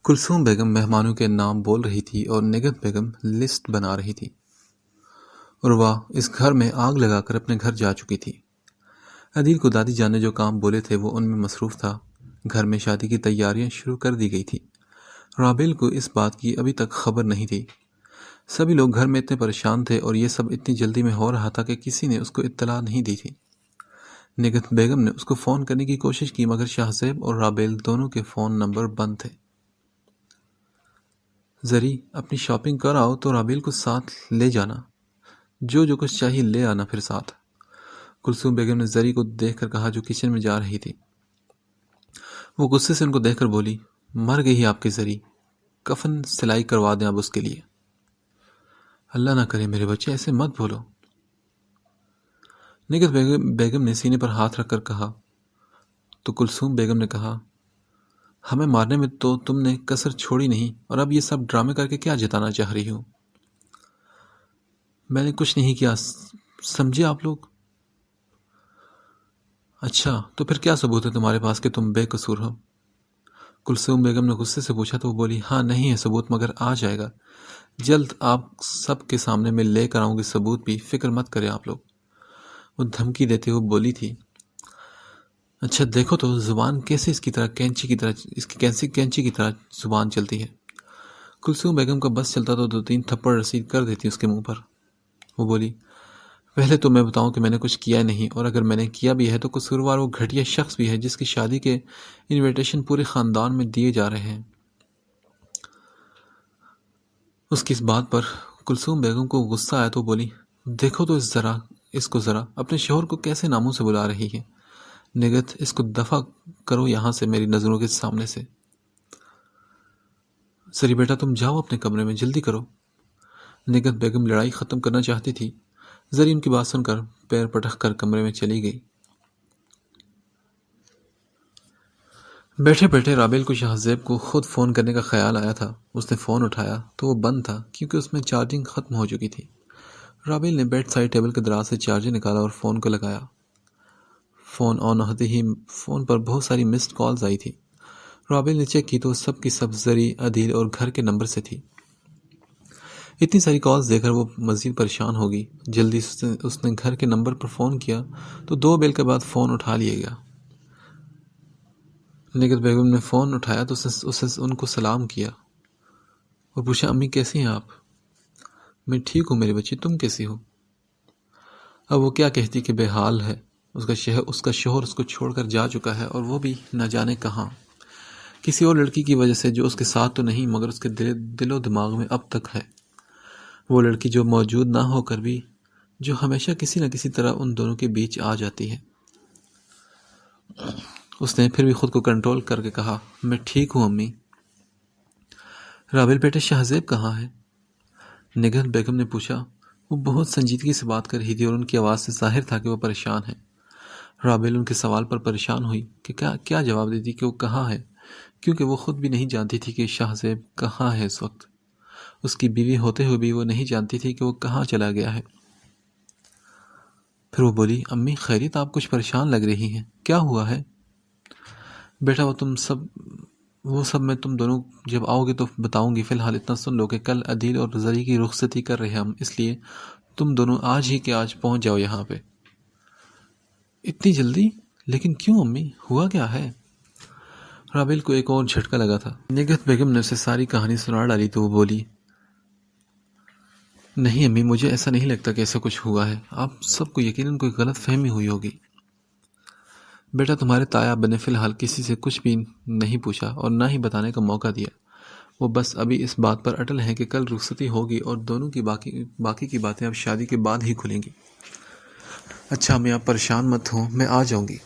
کلثوم بیگم مہمانوں کے نام بول رہی تھی اور نگہت بیگم لسٹ بنا رہی تھی۔ عروہ اس گھر میں آگ لگا کر اپنے گھر جا چکی تھی۔ عدیل کو دادی جان نے جو کام بولے تھے وہ ان میں مصروف تھا۔ گھر میں شادی کی تیاریاں شروع کر دی گئی تھی۔ رابیل کو اس بات کی ابھی تک خبر نہیں تھی۔ سبھی لوگ گھر میں اتنے پریشان تھے اور یہ سب اتنی جلدی میں ہو رہا تھا کہ کسی نے اس کو اطلاع نہیں دی تھی۔ نگہت بیگم نے اس کو فون کرنے کی کوشش کی مگر شاہ زیب اور رابیل دونوں کے فون نمبر بند تھے۔ زری اپنی شاپنگ کر آؤ تو رابیل کو ساتھ لے جانا، جو کچھ چاہیے لے آنا پھر ساتھ۔ کلثوم بیگم نے زری کو دیکھ کر کہا جو کچن میں جا رہی تھی۔ وہ غصے سے ان کو دیکھ کر بولی، مر گئی آپ کی زری، کفن سلائی کروا دیں اب اس کے لیے۔ اللہ نہ کرے میرے بچے ایسے مت بولو۔ نگہت بیگم نے سینے پر ہاتھ رکھ کر کہا تو کلثوم بیگم نے کہا، ہمیں مارنے میں تو تم نے کسر چھوڑی نہیں اور اب یہ سب ڈرامے کر کے کیا جتانا چاہ رہی ہو؟ میں نے کچھ نہیں کیا، سمجھے آپ لوگ؟ اچھا تو پھر کیا ثبوت ہے تمہارے پاس کہ تم بے قصور ہو؟ کلثوم بیگم نے غصے سے پوچھا تو وہ بولی، ہاں نہیں ہے ثبوت مگر آ جائے گا جلد، آپ سب کے سامنے میں لے کر آؤں گی ثبوت بھی، فکر مت کریں آپ لوگ۔ وہ دھمکی دیتے ہوئے بولی تھی۔ اچھا دیکھو تو زبان کیسے اس کی طرح کینچی کی طرح زبان چلتی ہے۔ کلثوم بیگم کا بس چلتا تو 2-3 تھپڑ رسید کر دیتی اس کے منہ پر۔ وہ بولی، پہلے تو میں بتاؤں کہ میں نے کچھ کیا نہیں، اور اگر میں نے کیا بھی ہے تو قصوروار وہ گھٹیا شخص بھی ہے جس کی شادی کے انویٹیشن پورے خاندان میں دیے جا رہے ہیں۔ اس کی اس بات پر کلثوم بیگم کو غصہ آیا تو بولی، دیکھو تو اس کو ذرا اپنے شوہر کو کیسے ناموں سے بلا رہی ہے۔ نگہت اس کو دفع کرو یہاں سے میری نظروں کے سامنے سے۔ سری بیٹا تم جاؤ اپنے کمرے میں، جلدی کرو۔ نگہت بیگم لڑائی ختم کرنا چاہتی تھی۔ زری ان کی بات سن کر پیر پٹک کر کمرے میں چلی گئی۔ بیٹھے بیٹھے رابیل کو شاہ زیب کو خود فون کرنے کا خیال آیا تھا۔ اس نے فون اٹھایا تو وہ بند تھا کیونکہ اس میں چارجنگ ختم ہو چکی تھی۔ رابیل نے بیڈ سائڈ ٹیبل کے دراز سے چارجر نکالا اور فون کو لگایا۔ فون آن ہوتے ہی فون پر بہت ساری مسڈ کالز آئی تھی۔ رابیل نے چیک کی تو سب کی سب زری، عدیل اور گھر کے نمبر سے تھی۔ اتنی ساری کالز دیکھ کر وہ مزید پریشان ہو گئی۔ جلدی اس نے گھر کے نمبر پر فون کیا تو 2 بیل کے بعد فون اٹھا لیا گیا۔ نگہت بیگم نے فون اٹھایا تو اسے ان کو سلام کیا اور پوچھا، امی کیسی ہیں آپ؟ میں ٹھیک ہوں میرے بچے، تم کیسی ہو؟ اب وہ کیا کہتی کہ بے حال ہے، اس کا شوہر اس کو چھوڑ کر جا چکا ہے اور وہ بھی نہ جانے کہاں، کسی اور لڑکی کی وجہ سے جو اس کے ساتھ تو نہیں مگر اس کے دل و دماغ میں اب تک ہے۔ وہ لڑکی جو موجود نہ ہو کر بھی جو ہمیشہ کسی نہ کسی طرح ان دونوں کے بیچ آ جاتی ہے۔ اس نے پھر بھی خود کو کنٹرول کر کے کہا، میں ٹھیک ہوں امی۔ رابیل بیٹے شاہ زیب کہاں ہے؟ نگہت بیگم نے پوچھا۔ وہ بہت سنجیدگی سے بات کر رہی تھی اور ان کی آواز سے ظاہر تھا کہ وہ پریشان ہے۔ رابیل ان کے سوال پر پریشان ہوئی کہ کیا جواب دیتی کہ وہ کہاں ہے، کیونکہ وہ خود بھی نہیں جانتی تھی کہ شاہ زیب کہاں ہے اس وقت۔ اس کی بیوی ہوتے ہوئے بھی وہ نہیں جانتی تھی کہ وہ کہاں چلا گیا ہے۔ پھر وہ بولی، امی خیریت، آپ کچھ پریشان لگ رہی ہیں، کیا ہوا ہے؟ بیٹا وہ سب میں تم دونوں جب آؤ گے تو بتاؤں گی، فی الحال اتنا سن لو کہ کل عدیل اور زری کی رخصتی کر رہے ہم، اس لیے تم دونوں آج ہی کے آج پہنچ جاؤ یہاں پہ۔ اتنی جلدی؟ لیکن کیوں امی، ہوا کیا ہے؟ رابیل کو ایک اور جھٹکا لگا تھا۔ نگہت بیگم نے اسے ساری کہانی سنا ڈالی تو وہ بولی، نہیں امی، مجھے ایسا نہیں لگتا کہ ایسا کچھ ہوا ہے، آپ سب کو یقیناً کوئی غلط فہمی ہوئی ہوگی۔ بیٹا تمہارے تایا ابا نے فی الحال کسی سے کچھ بھی نہیں پوچھا اور نہ ہی بتانے کا موقع دیا۔ وہ بس ابھی اس بات پر اٹل ہیں کہ کل رخصتی ہوگی اور دونوں کی باقی کی باتیں اب شادی کے بعد ہی کھلیں گی۔ اچھا امی آپ پریشان مت ہوں، میں آ جاؤں گی۔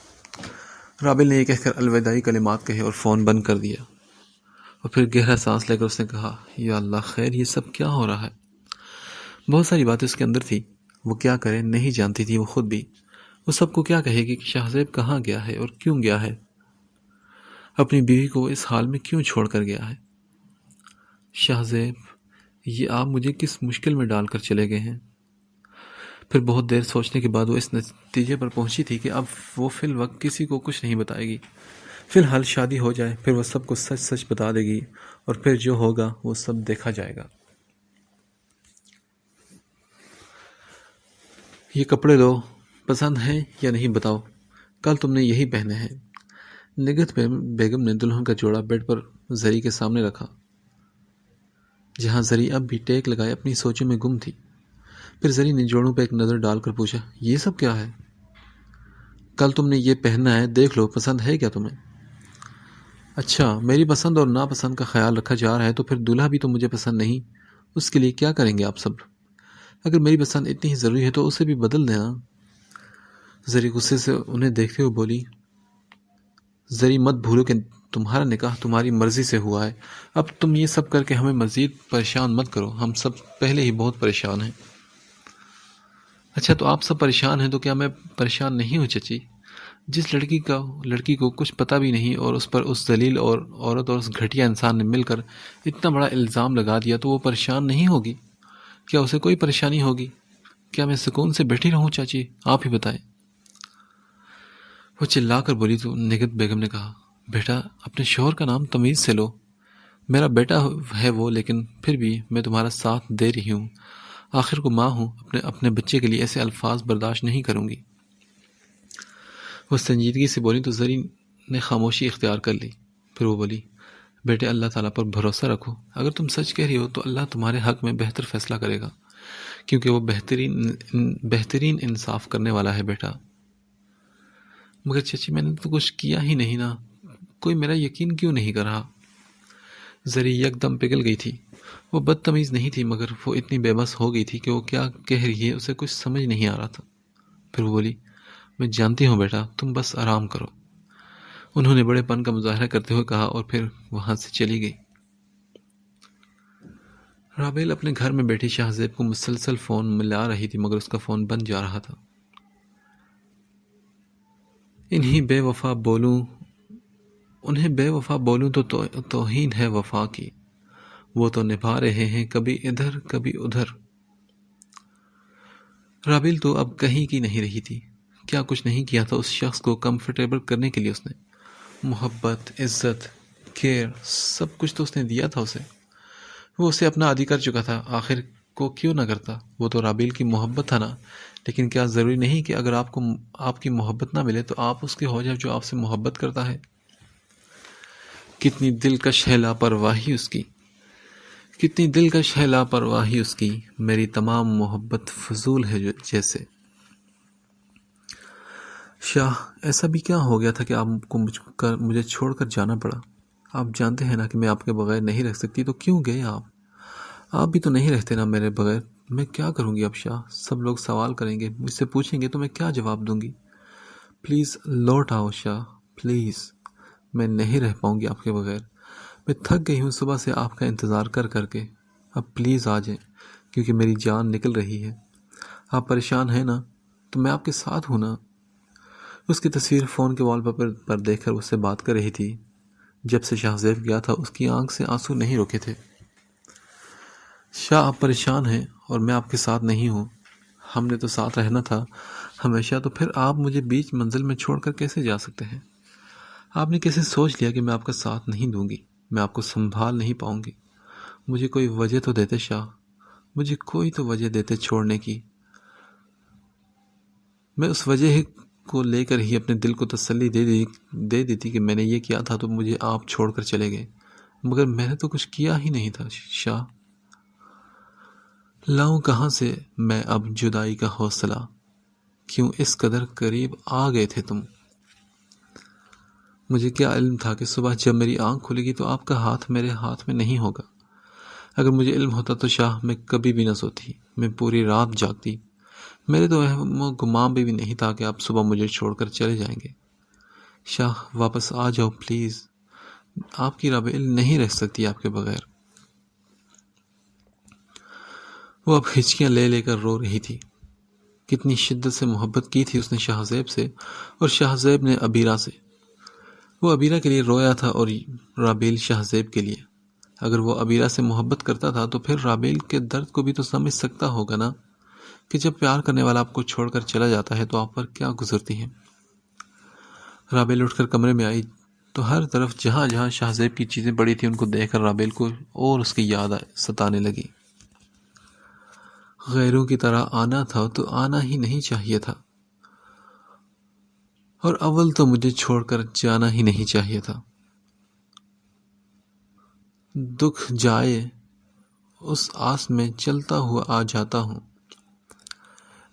رابیل نے یہ کہہ کر الوداعی کلمات کہے اور فون بند کر دیا، اور پھر گہرا سانس لے کر اس نے کہا، یا اللہ خیر، یہ سب کیا ہو رہا ہے؟ بہت ساری باتیں اس کے اندر تھی، وہ کیا کرے نہیں جانتی تھی وہ خود بھی۔ وہ سب کو کیا کہے گی کہ شاہ زیب کہاں گیا ہے اور کیوں گیا ہے، اپنی بیوی کو اس حال میں کیوں چھوڑ کر گیا ہے۔ شاہ زیب، یہ آپ مجھے کس مشکل میں ڈال کر چلے گئے ہیں؟ پھر بہت دیر سوچنے کے بعد وہ اس نتیجے پر پہنچی تھی کہ اب وہ فی الوقت کسی کو کچھ نہیں بتائے گی، فی الحال شادی ہو جائے، پھر وہ سب کو سچ سچ بتا دے گی، اور پھر جو ہوگا وہ سب دیکھا جائے گا۔ یہ کپڑے دو، پسند ہیں یا نہیں بتاؤ، کل تم نے یہی پہنے ہیں۔ نگہت بیگم نے دلہن کا جوڑا بیڈ پر زری کے سامنے رکھا، جہاں زری اب بھی ٹیک لگائے اپنی سوچوں میں گم تھی۔ پھر زری نے جوڑوں پہ ایک نظر ڈال کر پوچھا، یہ سب کیا ہے؟ کل تم نے یہ پہننا ہے، دیکھ لو پسند ہے کیا تمہیں؟ اچھا، میری پسند اور ناپسند کا خیال رکھا جا رہا ہے تو پھر دولہا بھی تو مجھے پسند نہیں، اس کے لیے کیا کریں گے آپ سب؟ اگر میری پسند اتنی ہی ضروری ہے تو اسے بھی بدل دینا۔ زری غصے سے انہیں دیکھتے ہوئے بولی، زری مت بھولو کہ تمہارا نکاح تمہاری مرضی سے ہوا ہے، اب تم یہ سب کر کے ہمیں مزید پریشان مت کرو، ہم سب پہلے ہی بہت پریشان ہیں۔ اچھا، تو آپ سب پریشان ہیں تو کیا میں پریشان نہیں ہوں چچی؟ جس لڑکی کو کچھ پتہ بھی نہیں اور اس پر اس ذلیل اور عورت اور اس گھٹیا انسان نے مل کر اتنا بڑا الزام لگا دیا تو وہ پریشان نہیں ہوگی؟ کیا اسے کوئی پریشانی ہوگی؟ کیا میں سکون سے بیٹھی رہوں چاچی؟ آپ ہی بتائیں۔ وہ چلا کر بولی تو نگہت بیگم نے کہا، بیٹا اپنے شوہر کا نام تمیز سے لو، میرا بیٹا ہے وہ، لیکن پھر بھی میں تمہارا ساتھ دے رہی ہوں، آخر کو ماں ہوں، اپنے بچے کے لیے ایسے الفاظ برداشت نہیں کروں گی۔ وہ سنجیدگی سے بولی تو زری نے خاموشی اختیار کر لی۔ پھر وہ بولی، بیٹے اللہ تعالیٰ پر بھروسہ رکھو، اگر تم سچ کہہ رہی ہو تو اللہ تمہارے حق میں بہتر فیصلہ کرے گا، کیونکہ وہ بہترین انصاف کرنے والا ہے بیٹا۔ مگر چچی میں نے تو کچھ کیا ہی نہیں نا، کوئی میرا یقین کیوں نہیں کر رہا؟ زری یک دم پگھل گئی تھی۔ وہ بدتمیز نہیں تھی، مگر وہ اتنی بے بس ہو گئی تھی کہ وہ کیا کہہ رہی ہے اسے کچھ سمجھ نہیں آ رہا تھا۔ پھر وہ بولی، میں جانتی ہوں بیٹا، تم بس آرام کرو۔ انہوں نے بڑے پن کا مظاہرہ کرتے ہوئے کہا اور پھر وہاں سے چلی گئی۔ رابیل اپنے گھر میں بیٹھی شاہزیب کو مسلسل فون ملا رہی تھی، مگر اس کا فون بند جا رہا تھا۔ انہیں بے وفا بولوں تو توہین ہے وفا کی، وہ تو نبھا رہے ہیں کبھی ادھر کبھی ادھر۔ رابیل تو اب کہیں کی نہیں رہی تھی۔ کیا کچھ نہیں کیا تھا اس شخص کو کمفرٹیبل کرنے کے لیے؟ اس نے محبت، عزت، کیئر، سب کچھ تو اس نے دیا تھا اسے۔ وہ اسے اپنا عادی کر چکا تھا، آخر کو کیوں نہ کرتا؟ وہ تو رابیل کی محبت تھا نا۔ لیکن کیا ضروری نہیں کہ اگر آپ کی محبت نہ ملے تو آپ اس کے ہو جائے جو آپ سے محبت کرتا ہے؟ کتنی دلکش ہے لاپرواہی اس کی، کتنی دلکش ہے لاپرواہی اس کی، میری تمام محبت فضول ہے جیسے۔ شاہ، ایسا بھی کیا ہو گیا تھا کہ آپ کو مجھے چھوڑ کر جانا پڑا؟ آپ جانتے ہیں نا کہ میں آپ کے بغیر نہیں رہ سکتی، تو کیوں گئے آپ بھی تو نہیں رہتے نا میرے بغیر۔ میں کیا کروں گی اب شاہ؟ سب لوگ سوال کریں گے، مجھ سے پوچھیں گے تو میں کیا جواب دوں گی؟ پلیز لوٹ آؤ شاہ، پلیز، میں نہیں رہ پاؤں گی آپ کے بغیر۔ میں تھک گئی ہوں صبح سے آپ کا انتظار کر کے، اب پلیز آ جائیں، کیونکہ میری جان نکل رہی ہے۔ آپ پریشان ہیں نا، تو میں آپ کے ساتھ ہوں نا۔ اس کی تصویر فون کے وال پیپر پر دیکھ کر اس سے بات کر رہی تھی۔ جب سے شاہزیب گیا تھا اس کی آنکھ سے آنسو نہیں روکے تھے۔ شاہ، آپ پریشان ہیں اور میں آپ کے ساتھ نہیں ہوں، ہم نے تو ساتھ رہنا تھا ہمیشہ، تو پھر آپ مجھے بیچ منزل میں چھوڑ کر کیسے جا سکتے ہیں؟ آپ نے کیسے سوچ لیا کہ میں آپ کا ساتھ نہیں دوں گی، میں آپ کو سنبھال نہیں پاؤں گی؟ مجھے کوئی وجہ تو دیتے شاہ، مجھے کوئی تو وجہ دیتے چھوڑنے کی۔ میں اس وجہ کو لے کر ہی اپنے دل کو تسلی دے دیتی کہ میں نے یہ کیا تھا تو مجھے آپ چھوڑ کر چلے گئے، مگر میں نے تو کچھ کیا ہی نہیں تھا شاہ۔ لاؤں کہاں سے میں اب جدائی کا حوصلہ، کیوں اس قدر قریب آ گئے تھے تم؟ مجھے کیا علم تھا کہ صبح جب میری آنکھ کھلے گی تو آپ کا ہاتھ میرے ہاتھ میں نہیں ہوگا؟ اگر مجھے علم ہوتا تو شاہ میں کبھی بھی نہ سوتی، میں پوری رات جاگتی۔ میرے تو گمان بھی نہیں تھا کہ آپ صبح مجھے چھوڑ کر چلے جائیں گے۔ شاہ واپس آ جاؤ پلیز، آپ کی رابیل نہیں رہ سکتی آپ کے بغیر۔ وہ اب ہچکیاں لے کر رو رہی تھی۔ کتنی شدت سے محبت کی تھی اس نے شاہزیب سے، اور شاہزیب نے ابیرہ سے۔ وہ ابیرہ کے لیے رویا تھا اور رابیل شاہزیب کے لیے۔ اگر وہ ابیرہ سے محبت کرتا تھا تو پھر رابیل کے درد کو بھی تو سمجھ سکتا ہوگا نا، کہ جب پیار کرنے والا آپ کو چھوڑ کر چلا جاتا ہے تو آپ پر کیا گزرتی ہیں۔ رابیل اٹھ کر کمرے میں آئی تو ہر طرف جہاں جہاں شاہ زیب کی چیزیں پڑی تھیں ان کو دیکھ کر رابیل کو اور اس کی یاد ستانے لگی۔ غیروں کی طرح آنا تھا تو آنا ہی نہیں چاہیے تھا، اور اول تو مجھے چھوڑ کر جانا ہی نہیں چاہیے تھا۔ دکھ جائے اس آس میں چلتا ہوا آ جاتا ہوں،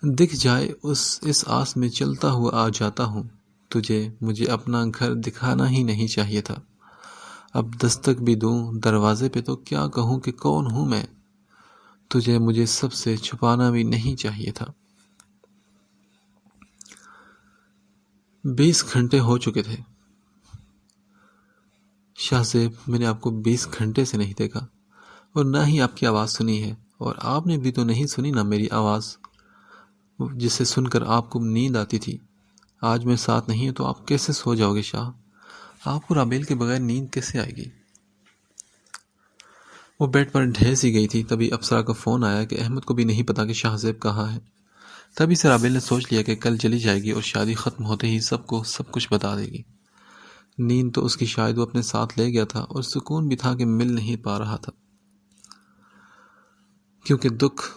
دکھ جائے اس آس میں چلتا ہوا آ جاتا ہوں، تجھے مجھے اپنا گھر دکھانا ہی نہیں چاہیے تھا۔ اب دستک بھی دوں دروازے پہ تو کیا کہوں کہ کون ہوں میں، تجھے مجھے سب سے چھپانا بھی نہیں چاہیے تھا۔ 20 گھنٹے ہو چکے تھے شاہ زیب، میں نے آپ کو 20 گھنٹے سے نہیں دیکھا اور نہ ہی آپ کی آواز سنی ہے، اور آپ نے بھی تو نہیں سنی نہ میری آواز، جسے سن کر آپ کو نیند آتی تھی۔ آج میں ساتھ نہیں ہوں تو آپ کیسے سو جاؤ گے شاہ؟ آپ کو رابیل کے بغیر نیند کیسے آئے گی؟ وہ بیڈ پر ڈھے سی گئی تھی، تبھی افسرا کا فون آیا کہ احمد کو بھی نہیں پتا کہ شاہ زیب کہاں ہے۔ تبھی سے رابیل نے سوچ لیا کہ کل چلی جائے گی اور شادی ختم ہوتے ہی سب کو سب کچھ بتا دے گی۔ نیند تو اس کی شاید وہ اپنے ساتھ لے گیا تھا، اور سکون بھی تھا کہ مل نہیں پا رہا تھا، کیونکہ دکھ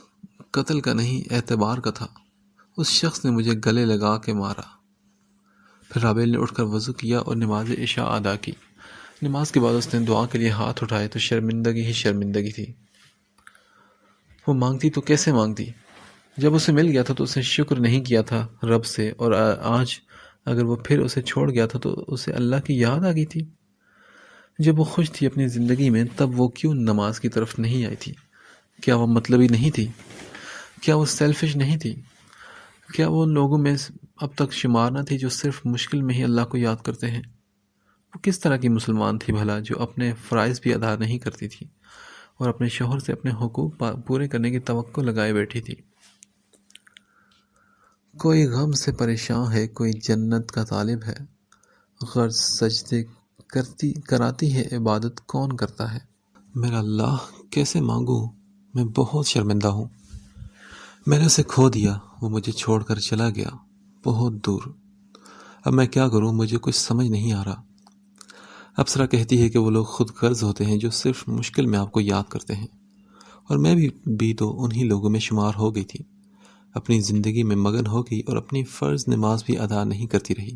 قتل کا نہیں اعتبار کا تھا۔ اس شخص نے مجھے گلے لگا کے مارا۔ پھر رابیل نے اٹھ کر وضو کیا اور نماز عشاء ادا کی۔ نماز کے بعد اس نے دعا کے لیے ہاتھ اٹھائے تو شرمندگی ہی شرمندگی تھی۔ وہ مانگتی تو کیسے مانگتی؟ جب اسے مل گیا تھا تو اس نے شکر نہیں کیا تھا رب سے، اور آج اگر وہ پھر اسے چھوڑ گیا تھا تو اسے اللہ کی یاد آ گئی تھی۔ جب وہ خوش تھی اپنی زندگی میں تب وہ کیوں نماز کی طرف نہیں آئی تھی؟ کیا وہ مطلبی نہیں تھی؟ کیا وہ سیلفش نہیں تھی؟ کیا وہ ان لوگوں میں اب تک شمار نہ تھی جو صرف مشکل میں ہی اللہ کو یاد کرتے ہیں؟ وہ کس طرح کی مسلمان تھی بھلا، جو اپنے فرائض بھی ادا نہیں کرتی تھی اور اپنے شوہر سے اپنے حقوق پورے کرنے کی توقع لگائے بیٹھی تھی؟ کوئی غم سے پریشان ہے، کوئی جنت کا طالب ہے، غرض سجدے کراتی ہے عبادت کون کرتا ہے؟ میرا اللہ کیسے مانگوں، میں بہت شرمندہ ہوں۔ میں نے اسے کھو دیا، وہ مجھے چھوڑ کر چلا گیا بہت دور۔ اب میں کیا کروں، مجھے کچھ سمجھ نہیں آ رہا۔ افسرا کہتی ہے کہ وہ لوگ خود غرض ہوتے ہیں جو صرف مشکل میں آپ کو یاد کرتے ہیں، اور میں بھی تو انہی لوگوں میں شمار ہو گئی تھی۔ اپنی زندگی میں مگن ہو گئی اور اپنی فرض نماز بھی ادا نہیں کرتی رہی۔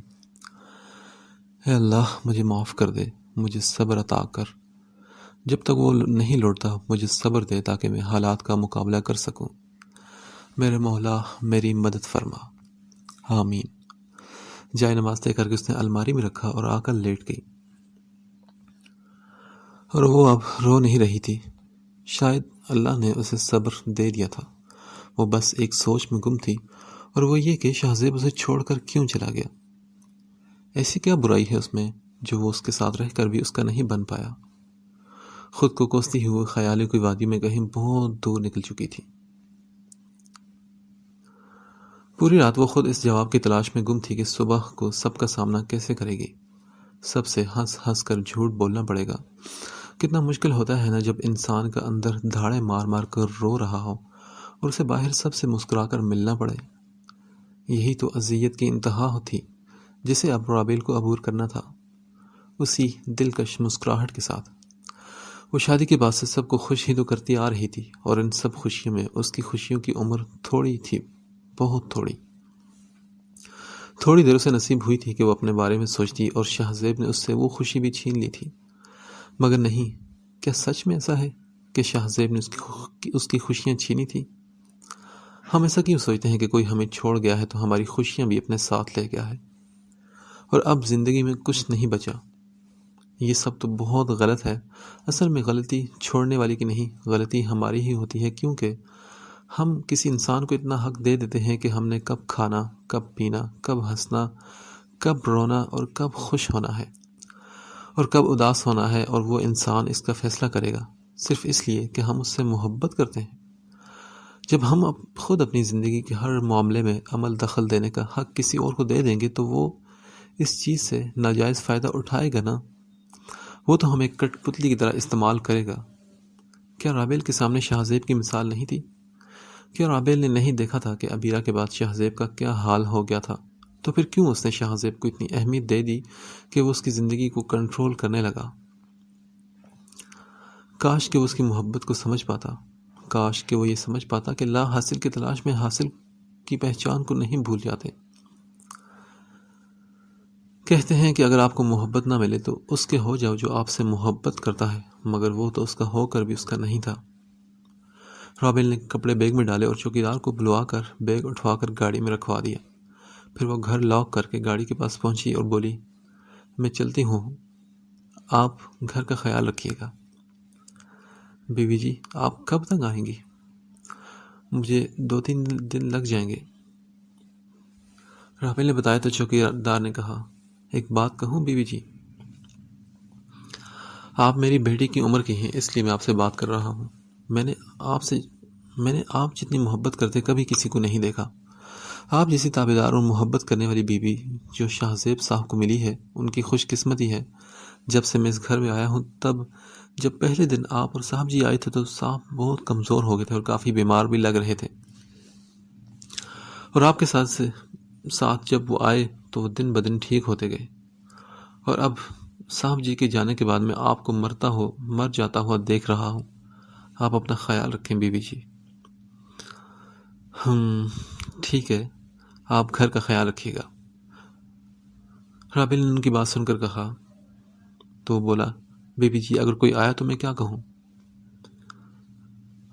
اے اللہ مجھے معاف کر دے، مجھے صبر عطا کر۔ جب تک وہ نہیں لوٹتا مجھے صبر دے تاکہ میں حالات کا مقابلہ کر سکوں۔ میرے مولا میری مدد فرما، آمین۔ جائے نماز طے کر کے اس نے الماری میں رکھا اور آ کر لیٹ گئی، اور وہ اب رو نہیں رہی تھی۔ شاید اللہ نے اسے صبر دے دیا تھا۔ وہ بس ایک سوچ میں گم تھی، اور وہ یہ کہ شاہ زیب اسے چھوڑ کر کیوں چلا گیا؟ ایسی کیا برائی ہے اس میں جو وہ اس کے ساتھ رہ کر بھی اس کا نہیں بن پایا؟ خود کو کوستی ہوئے خیالی کی وادی میں کہیں بہت دور نکل چکی تھی۔ پوری رات وہ خود اس جواب کی تلاش میں گم تھی کہ صبح کو سب کا سامنا کیسے کرے گی۔ سب سے ہنس ہنس کر جھوٹ بولنا پڑے گا۔ کتنا مشکل ہوتا ہے نا جب انسان کا اندر دھاڑے مار مار کر رو رہا ہو اور اسے باہر سب سے مسکرا کر ملنا پڑے۔ یہی تو اذیت کی انتہا تھی جسے اب رابیل کو عبور کرنا تھا، اسی دلکش مسکراہٹ کے ساتھ۔ وہ شادی کے بعد سے سب کو خوش ہی تو کرتی آ رہی تھی، اور ان سب خوشیوں میں اس کی خوشیوں کی عمر تھوڑی تھی، بہت تھوڑی۔ تھوڑی دیر اسے نصیب ہوئی تھی کہ وہ اپنے بارے میں سوچتی، اور شاہ زیب نے اس سے وہ خوشی بھی چھین لی تھی۔ مگر نہیں، کیا سچ میں ایسا ہے کہ شاہ زیب نے اس کی خوشیاں چھینی تھی؟ ہم ایسا کیوں سوچتے ہیں کہ کوئی ہمیں چھوڑ گیا ہے تو ہماری خوشیاں بھی اپنے ساتھ لے گیا ہے، اور اب زندگی میں کچھ نہیں بچا؟ یہ سب تو بہت غلط ہے۔ اصل میں غلطی چھوڑنے والی کی نہیں، غلطی ہماری ہی ہوتی ہے، کیونکہ ہم کسی انسان کو اتنا حق دے دیتے ہیں کہ ہم نے کب کھانا، کب پینا، کب ہنسنا، کب رونا اور کب خوش ہونا ہے، اور کب اداس ہونا ہے، اور وہ انسان اس کا فیصلہ کرے گا صرف اس لیے کہ ہم اس سے محبت کرتے ہیں۔ جب ہم خود اپنی زندگی کے ہر معاملے میں عمل دخل دینے کا حق کسی اور کو دے دیں گے تو وہ اس چیز سے ناجائز فائدہ اٹھائے گا نا، وہ تو ہمیں کٹ پتلی کی طرح استعمال کرے گا۔ کیا رابیل کے سامنے شاہ زیب کی مثال نہیں تھی؟ کیا رابیل نے نہیں دیکھا تھا کہ ابیرہ کے بعد شاہ زیب کا کیا حال ہو گیا تھا؟ تو پھر کیوں اس نے شاہ زیب کو اتنی اہمیت دے دی کہ وہ اس کی زندگی کو کنٹرول کرنے لگا؟ کاش کہ وہ اس کی محبت کو سمجھ پاتا، کاش کہ وہ یہ سمجھ پاتا کہ لا حاصل کی تلاش میں حاصل کی پہچان کو نہیں بھول جاتے۔ کہتے ہیں کہ اگر آپ کو محبت نہ ملے تو اس کے ہو جاؤ جو آپ سے محبت کرتا ہے، مگر وہ تو اس کا ہو کر بھی اس کا نہیں تھا۔ رابل نے کپڑے بیگ میں ڈالے اور چوکیدار کو بلوا کر بیگ اٹھوا کر گاڑی میں رکھوا دیا۔ پھر وہ گھر لاک کر کے گاڑی کے پاس پہنچی اور بولی، میں چلتی ہوں، آپ گھر کا خیال رکھیے گا۔ بیوی جی، آپ کب تک آئیں گی؟ مجھے 2-3 دن لگ جائیں گے۔ رابل نے بتایا تو چوکیدار نے کہا، ایک بات کہوں بیوی جی، آپ میری بیٹی کی عمر کی ہیں، اس لیے میں آپ سے بات کر رہا ہوں۔ میں نے آپ جتنی محبت کرتے کبھی کسی کو نہیں دیکھا۔ آپ جیسی تابعدار اور محبت کرنے والی بیوی جو شاہ زیب صاحب کو ملی ہے، ان کی خوش قسمتی ہے۔ جب سے میں اس گھر میں آیا ہوں، جب پہلے دن آپ اور صاحب جی آئے تھے تو صاحب بہت کمزور ہو گئے تھے اور کافی بیمار بھی لگ رہے تھے، اور آپ کے ساتھ جب وہ آئے تو وہ دن بدن ٹھیک ہوتے گئے، اور اب صاحب جی کے جانے کے بعد میں آپ کو مر جاتا ہوا دیکھ رہا ہوں۔ آپ اپنا خیال رکھیں بیوی جی۔ ٹھیک ہے، آپ گھر کا خیال رکھیے گا۔ رابل نے ان کی بات سن کر کہا تو بولا، بیوی جی اگر کوئی آیا تو میں کیا کہوں؟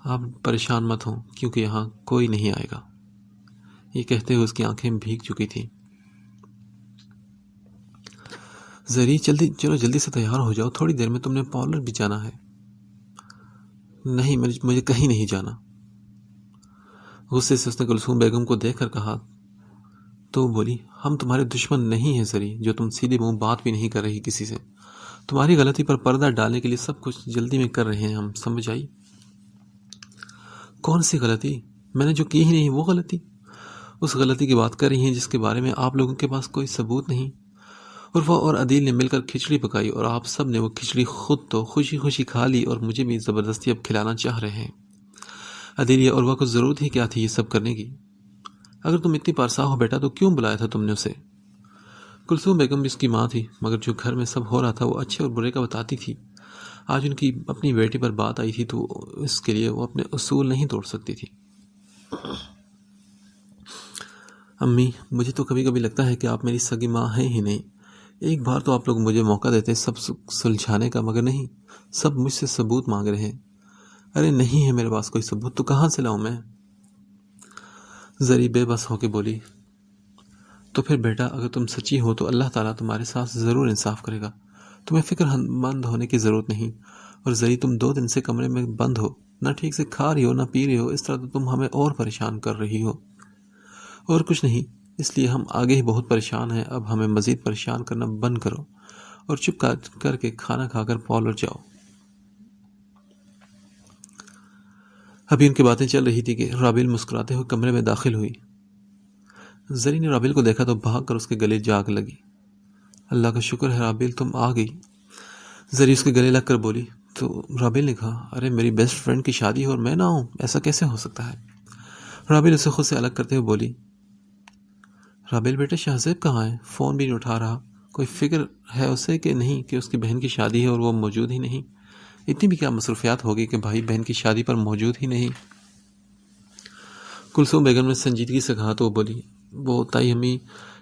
آپ پریشان مت ہوں کیونکہ یہاں کوئی نہیں آئے گا۔ یہ کہتے ہوئے اس کی آنکھیں بھیگ چکی تھیں۔ زری چلو جلدی سے تیار ہو جاؤ، تھوڑی دیر میں تم نے پارلر بھی جانا ہے۔ نہیں، مجھے کہیں نہیں جانا۔ غصے سے اس نے کلثوم بیگم کو دیکھ کر کہا تو بولی، ہم تمہارے دشمن نہیں ہیں زری، جو تم سیدھے منہ بات بھی نہیں کر رہی کسی سے۔ تمہاری غلطی پر پردہ ڈالنے کے لیے سب کچھ جلدی میں کر رہے ہیں ہم، سمجھ آئی؟ کون سی غلطی؟ میں نے جو کی ہی نہیں وہ غلطی؟ اس غلطی کی بات کر رہی ہیں جس کے بارے میں آپ لوگوں کے پاس کوئی ثبوت نہیں۔ اور وہ اور عدیل نے مل کر کھچڑی پکائی اور آپ سب نے وہ کھچڑی خود تو خوشی خوشی کھا لی اور مجھے بھی زبردستی اب کھلانا چاہ رہے ہیں۔ عدیل اور وہ کو ضرورت ہی کیا تھی یہ سب کرنے کی؟ اگر تم اتنی پارسا ہو بیٹا تو کیوں بلایا تھا تم نے اسے؟ کلثوم بیگم بھی اس کی ماں تھی، مگر جو گھر میں سب ہو رہا تھا وہ اچھے اور برے کا بتاتی تھی۔ آج ان کی اپنی بیٹی پر بات آئی تھی تو اس کے لیے وہ اپنے اصول نہیں توڑ سکتی تھی۔ امی، مجھے تو کبھی کبھی لگتا ہے کہ آپ میری سگی ماں ہیں ہی نہیں۔ ایک بار تو آپ لوگ مجھے موقع دیتے سب سلجھانے کا، مگر نہیں، سب مجھ سے ثبوت مانگ رہے ہیں۔ ارے نہیں ہے میرے پاس کوئی ثبوت، تو کہاں سے لاؤں میں؟ زری بے بس ہو کے بولی، تو پھر بیٹا اگر تم سچی ہو تو اللہ تعالیٰ تمہارے ساتھ ضرور انصاف کرے گا۔ تمہیں فکر مند ہونے کی ضرورت نہیں۔ اور زری تم 2 دن سے کمرے میں بند ہو، نہ ٹھیک سے کھا رہی ہو نہ پی رہی ہو، اس طرح تو تم ہمیں اور پریشان کر رہی ہو۔ اور کچھ نہیں، اس لیے ہم آگے ہی بہت پریشان ہیں، اب ہمیں مزید پریشان کرنا بند کرو اور چپ کر کے کھانا کھا کر پارلر جاؤ۔ ابھی ان کی باتیں چل رہی تھی کہ رابل مسکراتے ہوئے کمرے میں داخل ہوئی۔ زری نے رابل کو دیکھا تو بھاگ کر اس کے گلے جاگ لگی۔ اللہ کا شکر ہے رابل تم آ گئی۔ زری اس کے گلے لگ کر بولی تو رابل نے کہا، ارے میری بیسٹ فرینڈ کی شادی ہے اور میں نہ آؤں، ایسا کیسے ہو سکتا ہے؟ رابل اسے خود سے الگ کرتے ہوئے بولی، رابل بیٹا شاہ زیب کہاں ہے؟ فون بھی نہیں اٹھا رہا، کوئی فکر ہے اسے کہ نہیں کہ اس کی بہن کی شادی ہے اور وہ موجود ہی نہیں؟ اتنی بھی کیا مصروفیات ہوگی کہ بھائی بہن کی شادی پر موجود ہی نہیں؟ کلثوم بیگم نے سنجیدگی سے کہا تو وہ بولی، وہ تائی امی،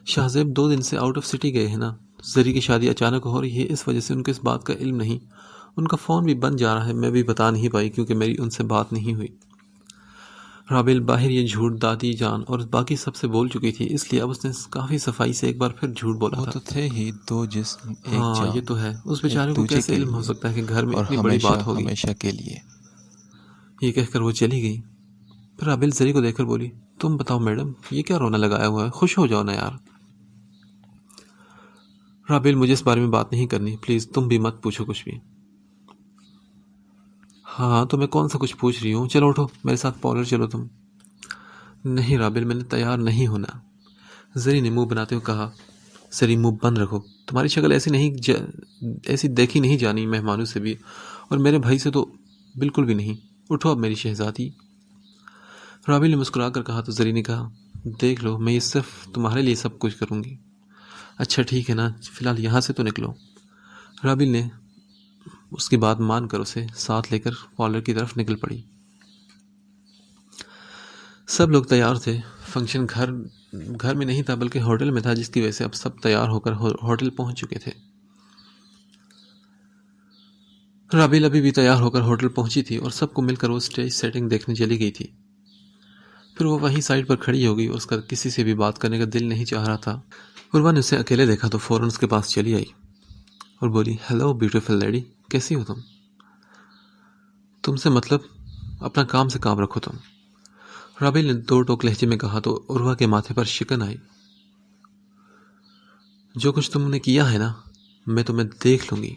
شاہ زیب 2 دن سے آؤٹ آف سٹی گئے ہیں نا، زری کی شادی اچانک ہو رہی ہے، اس وجہ سے ان کو اس بات کا علم نہیں، ان کا فون بھی بند جا رہا ہے، میں بھی بتا نہیں پائی کیونکہ میری ان سے بات نہیں ہوئی۔ رابل باہر یہ جھوٹ دادی جان اور باقی سب سے بول چکی تھی، اس لیے اب اس نے کافی صفائی سے ایک بار پھر جھوٹ بولا تھا۔ وہ تو تھے ہی 2 جسم، ایک ہاں جان، یہ تو ہے، اس بیچارے کو دوسرے کیسے کے علم ہو لیے سکتا ہے کہ گھر میں اور اتنی بڑی بات ہوگی؟ ہمیشہ کے لیے۔ یہ کہہ کر وہ چلی گئی۔ پھر رابل زری کو دیکھ کر بولی، تم بتاؤ میڈم، یہ کیا رونا لگایا ہوا ہے؟ خوش ہو جاؤ نا یار۔ رابل، مجھے اس بارے میں بات نہیں کرنی، پلیز تم بھی مت پوچھو کچھ بھی۔ ہاں تو میں کون سا کچھ پوچھ رہی ہوں، چلو اٹھو میرے ساتھ پارلر چلو تم۔ نہیں رابل، میں نے تیار نہیں ہونا، زری نے منہ بناتے ہوئے کہا۔ زری، منہ بند رکھو، تمہاری شکل ایسی دیکھی نہیں جانی مہمانوں سے بھی، اور میرے بھائی سے تو بالکل بھی نہیں۔ اٹھو اب میری شہزادی۔ رابل نے مسکرا کر کہا تو زری نے کہا، دیکھ لو میں یہ صرف تمہارے لیے سب کچھ کروں گی. اچھا ٹھیک ہے نا, فی الحال یہاں سے تو نکلو. رابل نے اس کی بات مان کر اسے ساتھ لے کر پارلر کی طرف نکل پڑی. سب لوگ تیار تھے. فنکشن گھر میں نہیں تھا بلکہ ہوٹل میں تھا, جس کی وجہ سے اب سب تیار ہو کر ہوٹل پہنچ چکے تھے. رابل ابھی بھی تیار ہو کر ہوٹل پہنچی تھی اور سب کو مل کر وہ اسٹیج سیٹنگ دیکھنے چلی گئی تھی. پھر وہ وہیں سائڈ پر کھڑی ہو گئی اور اس کا کسی سے بھی بات کرنے کا دل نہیں چاہ رہا تھا. عروہ نے اسے اکیلے دیکھا تو فوراً اس کے پاس چلی آئی اور بولی, ہیلو بیوٹیفل لیڈی, کیسی ہو تم؟ تم سے مطلب, اپنا کام سے کام رکھو تم. رابل نے دو ٹوک لہجے میں کہا تو عروہ کے ماتھے پر شکن آئی. جو کچھ تم نے کیا ہے نا, میں تمہیں دیکھ لوں گی.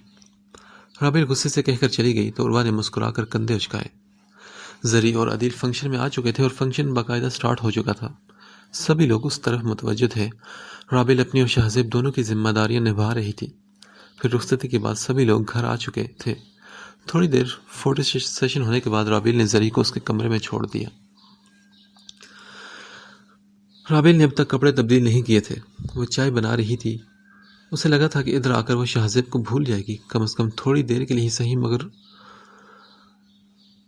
رابل غصے سے کہہ کر چلی گئی تو عروہ نے مسکرا کر کندھے اچکائے. زری اور عدیل فنکشن میں آ چکے تھے اور فنکشن باقاعدہ سٹارٹ ہو چکا تھا. سبھی لوگ اس طرف متوجہ تھے. رابل اپنی اور شہزیب دونوں کی ذمہ داریاں نبھا رہی تھی. پھر رخصتی کے بعد سبھی لوگ گھر آ چکے تھے. تھوڑی دیر فوٹو سیشن ہونے کے بعد رابل نے زری کو اس کے کمرے میں چھوڑ دیا. رابل نے اب تک کپڑے تبدیل نہیں کیے تھے. وہ چائے بنا رہی تھی. اسے لگا تھا کہ ادھر آ کر وہ شہزیب کو بھول جائے گی, کم از کم تھوڑی دیر کے لیے ہی صحیح,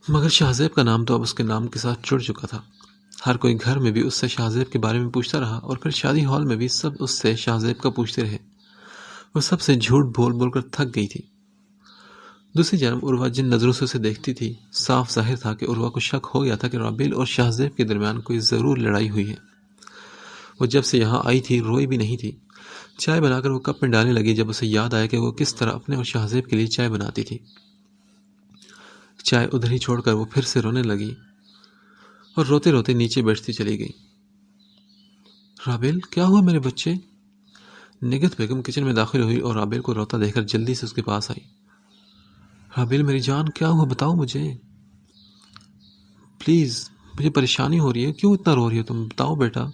مگر شہزیب کا نام تو اب اس کے نام کے ساتھ جڑ چکا تھا. ہر کوئی گھر میں بھی اس سے شہزیب کے بارے میں پوچھتا رہا اور پھر شادی ہال میں بھی سب اس سے شہزیب کا پوچھتے رہے. وہ سب سے جھوٹ بول بول کر تھک گئی تھی. دوسری جانب عروہ جن نظروں سے اسے دیکھتی تھی, صاف ظاہر تھا کہ عروہ کو شک ہو گیا تھا کہ رابل اور شہزیب کے درمیان کوئی ضرور لڑائی ہوئی ہے. وہ جب سے یہاں آئی تھی روئی بھی نہیں تھی. چائے بنا کر وہ کپ میں ڈالنے لگی جب اسے یاد آیا کہ وہ کس طرح اپنے اور شہزیب کے لیے چائے بناتی تھی. چائے ادھر ہی چھوڑ کر وہ پھر سے رونے لگی اور روتے روتے نیچے بیٹھتی چلی گئی. رابل, کیا ہوا میرے بچے؟ نگہت بیگم کچن میں داخل ہوئی اور رابل کو روتا دیکھ کر جلدی سے اس کے پاس آئی. رابل میری جان, کیا ہوا بتاؤ مجھے, پلیز, مجھے پریشانی ہو رہی ہے. کیوں اتنا رو رہی ہو تم, بتاؤ بیٹا.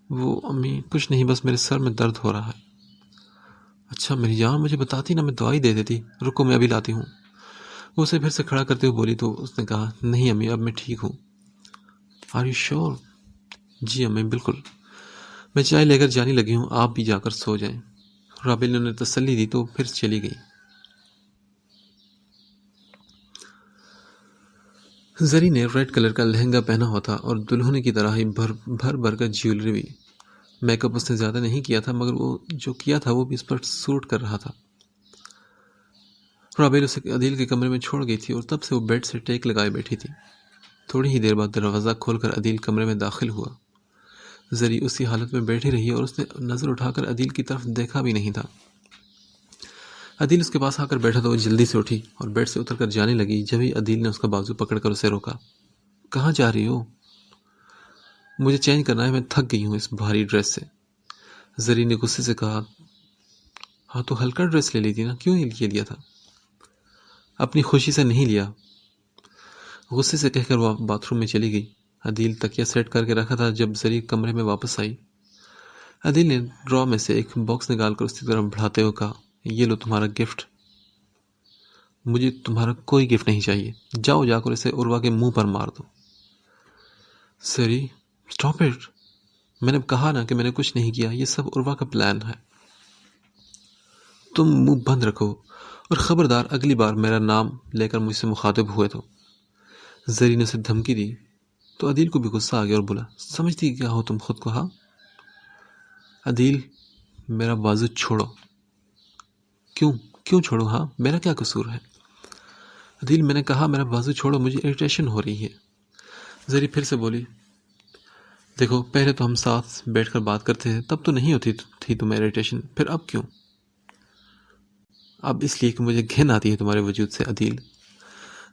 وہ امی, کچھ نہیں, بس میرے سر میں درد ہو رہا ہے. اچھا میری جان, مجھے بتاتی نا, میں دوائی دے دیتی. رکو میں ابھی لاتی ہوں. وہ اسے پھر سے کھڑا کرتے ہوئے بولی تو اس نے کہا, نہیں امی, اب میں ٹھیک ہوں. Are you sure? جی امی بالکل. میں چائے لے کر جانے لگی ہوں, آپ بھی جا کر سو جائیں. رابل نے انہیں تسلی دی تو پھر چلی گئی. زری نے ریڈ کلر کا لہنگا پہنا ہوا تھا اور دلہن کی طرح ہی بھر کر جیولری بھی. میک اپ اس نے زیادہ نہیں کیا تھا مگر وہ جو کیا تھا وہ بھی اس پر سوٹ کر رہا تھا. رابل اسے عدیل کے کمرے میں چھوڑ گئی تھی اور تب سے وہ بیڈ سے ٹیک لگائے بیٹھی تھی. تھوڑی ہی دیر بعد دروازہ کھول کر عدیل کمرے میں داخل ہوا. زری اسی حالت میں بیٹھی رہی اور اس نے نظر اٹھا کر عدیل کی طرف دیکھا بھی نہیں تھا. عدیل اس کے پاس آ کر بیٹھا تو وہ جلدی سے اٹھی اور بیڈ سے اتر کر جانے لگی. جبھی عدیل نے اس کا بازو پکڑ کر اسے روکا. کہاں جا رہی ہو؟ مجھے چینج کرنا ہے, میں تھک گئی ہوں اس بھاری ڈریس سے. زری نے غصے سے کہا, ہاں تو ہلکا ڈریس لے لی تھی نا, کیوں یہ لیا تھا؟ اپنی خوشی سے نہیں لیا. غصے سے کہہ کر وہ باتھ روم میں چلی گئی. عدیل تکیہ سیٹ کر کے رکھا تھا. جب زری کمرے میں واپس آئی, عدیل نے ڈرا میں سے ایک باکس نکال کر اس کی طرف بڑھاتے ہوئے کہا, یہ لو تمہارا گفٹ. مجھے تمہارا کوئی گفٹ نہیں چاہیے, جاؤ جا کر اسے عروہ کے منہ پر مار دو. زری اسٹاپ اٹ, میں نے کہا نا کہ میں نے کچھ نہیں کیا, یہ سب عروہ کا پلان ہے. تم منہ بند رکھو اور خبردار اگلی بار میرا نام لے کر مجھ سے مخاطب ہوئے تو. زری نے اسے دھمکی دی تو عدیل کو بھی غصہ آ گیا اور بولا, سمجھتی کیا ہو تم خود کو؟ ہاں عدیل, میرا بازو چھوڑو. کیوں چھوڑو؟ ہاں میرا کیا قصور ہے؟ عدیل, میں نے کہا میرا بازو چھوڑو, مجھے اریٹیشن ہو رہی ہے. زری پھر سے بولی, دیکھو پہلے تو ہم ساتھ بیٹھ کر بات کرتے تھے تب تو نہیں ہوتی تھی تمہیں اریٹیشن, پھر اب کیوں؟ اب اس لیے کہ مجھے گھن آتی ہے تمہارے وجود سے. عدیل,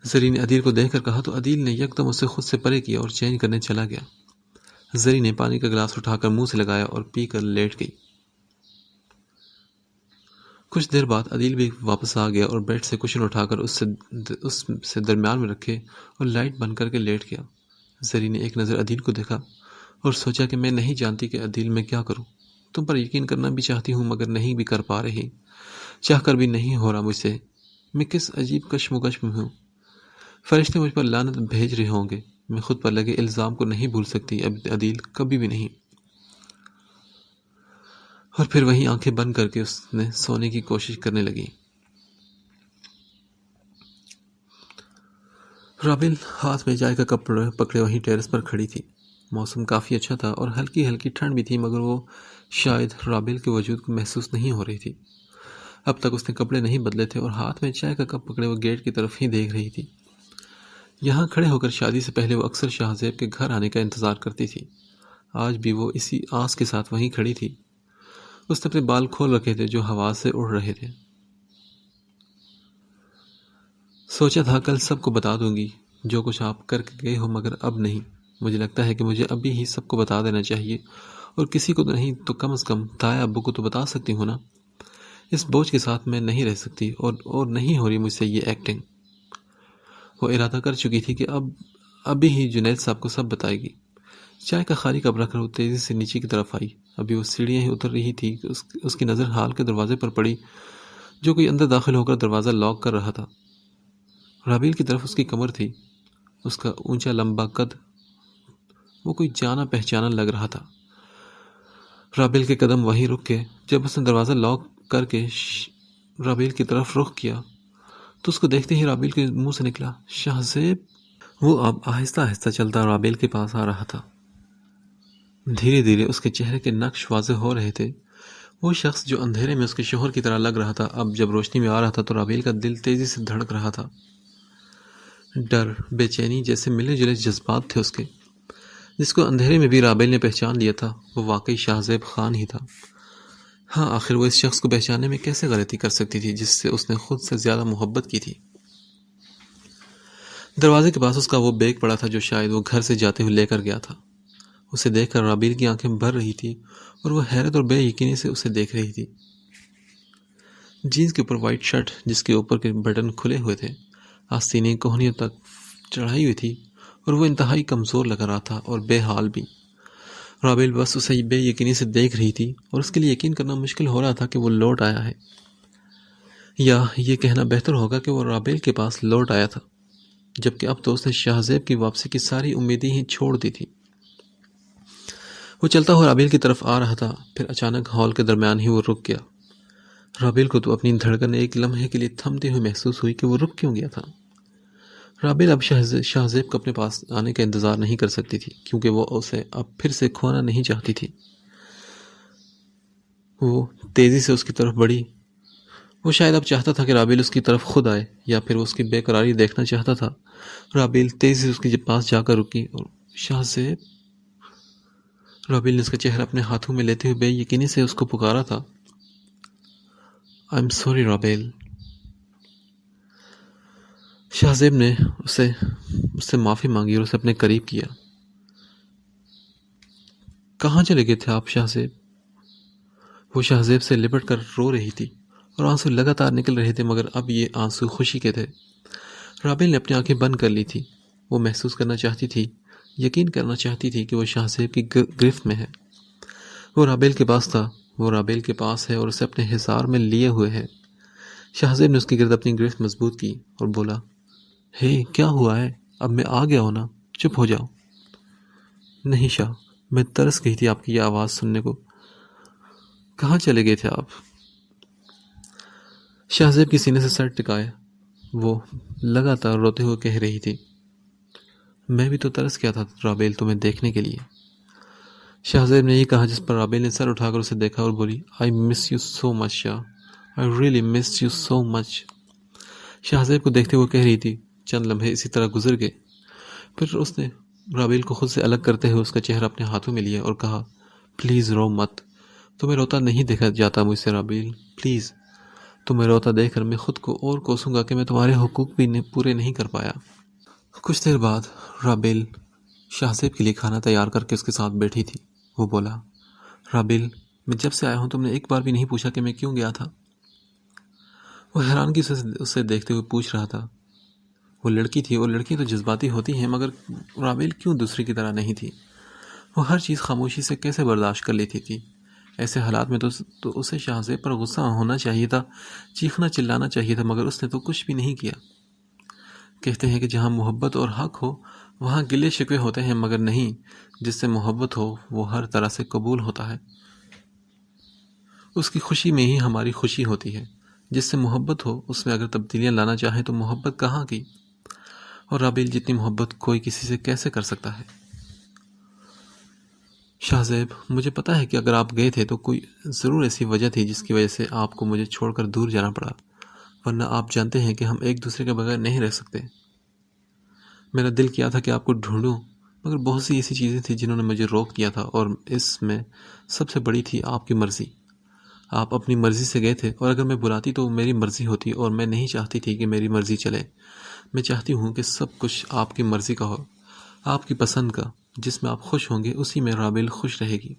زری نے عدیل کو دیکھ کر کہا تو عدیل نے یکدم اسے خود سے پرے کیا اور چینج کرنے چلا گیا. زری نے پانی کا گلاس اٹھا کر منہ سے لگایا اور پی کر لیٹ گئی. کچھ دیر بعد عدیل بھی واپس آ گیا اور بیڈ سے کشن اٹھا کر اس سے درمیان میں رکھے اور لائٹ بند کر کے لیٹ گیا. زری نے ایک نظر عدیل کو دیکھا اور سوچا کہ میں نہیں جانتی کہ عدیل میں کیا کروں. تم پر یقین کرنا بھی چاہتی ہوں مگر نہیں بھی کر پا رہی, چاہ کر بھی نہیں ہو رہا مجھ سے. میں کس عجیب کشمکش میں ہوں. فرشتے مجھ پر لعنت بھیج رہے ہوں گے. میں خود پر لگے الزام کو نہیں بھول سکتی عدیل، کبھی بھی نہیں۔ اور پھر وہی آنکھیں بند کر کے اس نے سونے کی کوشش کرنے لگی۔ رابل ہاتھ میں چائے کا کپ پکڑے وہیں ٹیرس پر کھڑی تھی۔ موسم کافی اچھا تھا اور ہلکی ہلکی ٹھنڈ بھی تھی، مگر وہ شاید رابل کے وجود کو محسوس نہیں ہو رہی تھی۔ اب تک اس نے کپڑے نہیں بدلے تھے اور ہاتھ میں چائے کا کپ پکڑے وہ گیٹ کی طرف ہی دیکھ رہی تھی۔ یہاں کھڑے ہو کر شادی سے پہلے وہ اکثر شاہ زیب کے گھر آنے کا انتظار کرتی تھی۔ آج بھی وہ اسی آس کے ساتھ وہیں کھڑی تھی۔ اس نے اپنے بال کھول رکھے تھے جو ہوا سے اڑ رہے تھے۔ سوچا تھا کل سب کو بتا دوں گی جو کچھ آپ کر کے گئے ہو، مگر اب نہیں۔ مجھے لگتا ہے کہ مجھے ابھی ہی سب کو بتا دینا چاہیے، اور کسی کو تو نہیں تو کم از کم تایا ابو کو تو بتا سکتی ہوں نا۔ اس بوجھ کے ساتھ میں نہیں رہ سکتی، اور نہیں ہو رہی مجھ سے یہ ایکٹنگ۔ وہ ارادہ کر چکی تھی کہ ابھی ہی جنید صاحب کو سب بتائے گی۔ چائے کا خالی کپ رکھ کر وہ تیزی سے نیچے کی طرف آئی۔ ابھی وہ سیڑھیاں ہی اتر رہی تھی کہ اس کی نظر ہال کے دروازے پر پڑی، جو کوئی اندر داخل ہو کر دروازہ لاک کر رہا تھا۔ رابیل کی طرف اس کی کمر تھی، اس کا اونچا لمبا قد وہ کوئی جانا پہچانا لگ رہا تھا۔ رابیل کے قدم وہیں رک گئے۔ جب اس نے دروازہ لاک کر کے رابیل کی طرف رخ کیا تو اس کو دیکھتے ہی رابیل کے منہ سے نکلا، شاہ زیب۔ وہ اب آہستہ آہستہ چلتا رابیل کے پاس آ رہا تھا۔ دھیرے دھیرے اس کے چہرے کے نقش واضح ہو رہے تھے۔ وہ شخص جو اندھیرے میں اس کے شوہر کی طرح لگ رہا تھا، اب جب روشنی میں آ رہا تھا تو رابیل کا دل تیزی سے دھڑک رہا تھا۔ ڈر، بے چینی جیسے ملے جلے جذبات تھے اس کے۔ جس کو اندھیرے میں بھی رابیل نے پہچان لیا تھا، وہ واقعی شاہ زیب خان ہی تھا۔ ہاں، آخر وہ اس شخص کو پہچاننے میں کیسے غلطی کر سکتی تھی جس سے اس نے خود سے زیادہ محبت کی تھی۔ دروازے کے پاس اس کا وہ بیگ پڑا تھا جو شاید وہ گھر سے جاتے ہوئے لے کر گیا تھا۔ اسے دیکھ کر رابیل کی آنکھیں بھر رہی تھی اور وہ حیرت اور بے یقینی سے اسے دیکھ رہی تھی۔ جینز کے اوپر وائٹ شرٹ جس کے اوپر کے بٹن کھلے ہوئے تھے، آستینیں کوہنیوں تک چڑھائی ہوئی تھی، اور وہ انتہائی کمزور لگ رہا تھا اور بے حال بھی۔ رابیل بس اسے بے یقینی سے دیکھ رہی تھی اور اس کے لیے یقین کرنا مشکل ہو رہا تھا کہ وہ لوٹ آیا ہے، یا یہ کہنا بہتر ہوگا کہ وہ رابیل کے پاس لوٹ آیا تھا، جبکہ اب تو اس نے شاہ زیب کی واپسی کی ساری امیدیں ہی چھوڑ دی تھی۔ وہ چلتا ہوا رابیل کی طرف آ رہا تھا، پھر اچانک ہال کے درمیان ہی وہ رک گیا۔ رابیل کو تو اپنی دھڑکن ایک لمحے کے لیے تھمتے ہوئے محسوس ہوئی کہ وہ رک کیوں گیا تھا۔ رابیل اب شاہ زیب کو اپنے پاس آنے کا انتظار نہیں کر سکتی تھی، کیونکہ وہ اسے اب پھر سے کھونا نہیں چاہتی تھی۔ وہ تیزی سے اس کی طرف بڑھی۔ وہ شاید اب چاہتا تھا کہ رابیل اس کی طرف خود آئے، یا پھر وہ اس کی بے قراری دیکھنا چاہتا تھا۔ رابیل تیزی سے اس کے پاس جا کر رکی اور شاہ زیب۔ رابیل نے اس کا چہرہ اپنے ہاتھوں میں لیتے ہوئے بے یقینی سے اس کو پکارا تھا۔ I'm sorry Rabeel. شاہ زیب نے اس سے معافی مانگی اور اسے اپنے قریب کیا۔ کہاں چلے گئے تھے آپ شاہ زیب؟ وہ شاہ زیب سے لپٹ کر رو رہی تھی اور آنسو لگاتار نکل رہے تھے، مگر اب یہ آنسو خوشی کے تھے۔ رابیل نے اپنی آنکھیں بند کر لی تھی۔ وہ محسوس کرنا چاہتی تھی، یقین کرنا چاہتی تھی کہ وہ شاہ زیب کی گرفت میں ہے۔ وہ رابیل کے پاس تھا، وہ رابیل کے پاس ہے اور اسے اپنے حصار میں لیے ہوئے ہے۔ شاہ زیب نے اس کی گرد اپنی گرفت مضبوط کی اور بولا، ہے کیا ہوا ہے؟ اب میں آ گیا ہوں نا، چپ ہو جاؤ۔ نہیں شاہ، میں ترس گئی تھی آپ کی یہ آواز سننے کو۔ کہاں چلے گئے تھے آپ؟ شاہ زیب کی سینے سے سر ٹکائے وہ لگاتار روتے ہوئے کہہ رہی تھی، میں بھی تو ترس گیا تھا رابیل تمہیں دیکھنے کے لیے۔ شاہ زیب نے یہ کہا جس پر رابیل نے سر اٹھا کر اسے دیکھا اور بولی، I miss you so much Shah, I really miss you so much۔ شاہ زیب کو دیکھتے ہوئے کہہ رہی تھی۔ چند لمحے اسی طرح گزر گئے، پھر اس نے رابیل کو خود سے الگ کرتے ہوئے اس کا چہرہ اپنے ہاتھوں میں لیا اور کہا، پلیز رو مت، تمہیں روتا نہیں دیکھا جاتا مجھ سے رابیل، پلیز۔ تمہیں روتا دیکھ کر میں خود کو اور کوسوں گا کہ میں تمہارے حقوق بھی پورے نہیں کر پایا۔ کچھ دیر بعد رابیل شاہ زیب کے لیے کھانا تیار کر کے اس کے ساتھ بیٹھی تھی۔ وہ بولا، رابیل، میں جب سے آیا ہوں تم نے ایک بار بھی نہیں پوچھا کہ میں کیوں گیا تھا۔ وہ حیرانگی سے اسے دیکھتے ہوئے پوچھ رہا تھا۔ وہ لڑکی تھی اور لڑکی تو جذباتی ہوتی ہیں، مگر رابیل کیوں دوسری کی طرح نہیں تھی؟ وہ ہر چیز خاموشی سے کیسے برداشت کر لیتی تھی؟ ایسے حالات میں تو اسے شاہ زیب پر غصہ ہونا چاہیے تھا، چیخنا چلانا چاہیے تھا، مگر اس نے تو کچھ بھی نہیں کیا۔ کہتے ہیں کہ جہاں محبت اور حق ہو وہاں گلے شکوے ہوتے ہیں مگر نہیں، جس سے محبت ہو وہ ہر طرح سے قبول ہوتا ہے۔ اس کی خوشی میں ہی ہماری خوشی ہوتی ہے۔ جس سے محبت ہو اس میں اگر تبدیلیاں لانا چاہیں تو محبت کہاں کی، اور رابیل جتنی محبت کوئی کسی سے کیسے کر سکتا ہے؟ شاہ زیب، مجھے پتا ہے کہ اگر آپ گئے تھے تو کوئی ضرور ایسی وجہ تھی جس کی وجہ سے آپ کو مجھے چھوڑ کر دور جانا پڑا، ورنہ آپ جانتے ہیں کہ ہم ایک دوسرے کے بغیر نہیں رہ سکتے۔ میرا دل کیا تھا کہ آپ کو ڈھونڈوں، مگر بہت سی ایسی چیزیں تھیں جنہوں نے مجھے روک دیا تھا، اور اس میں سب سے بڑی تھی آپ کی مرضی۔ آپ اپنی مرضی سے گئے تھے، اور اگر میں بلاتی تو میری مرضی ہوتی، اور میں نہیں چاہتی تھی کہ میری مرضی چلے۔ میں چاہتی ہوں کہ سب کچھ آپ کی مرضی کا ہو، آپ کی پسند کا، جس میں آپ خوش ہوں گے اسی میں رابیل خوش رہے گی۔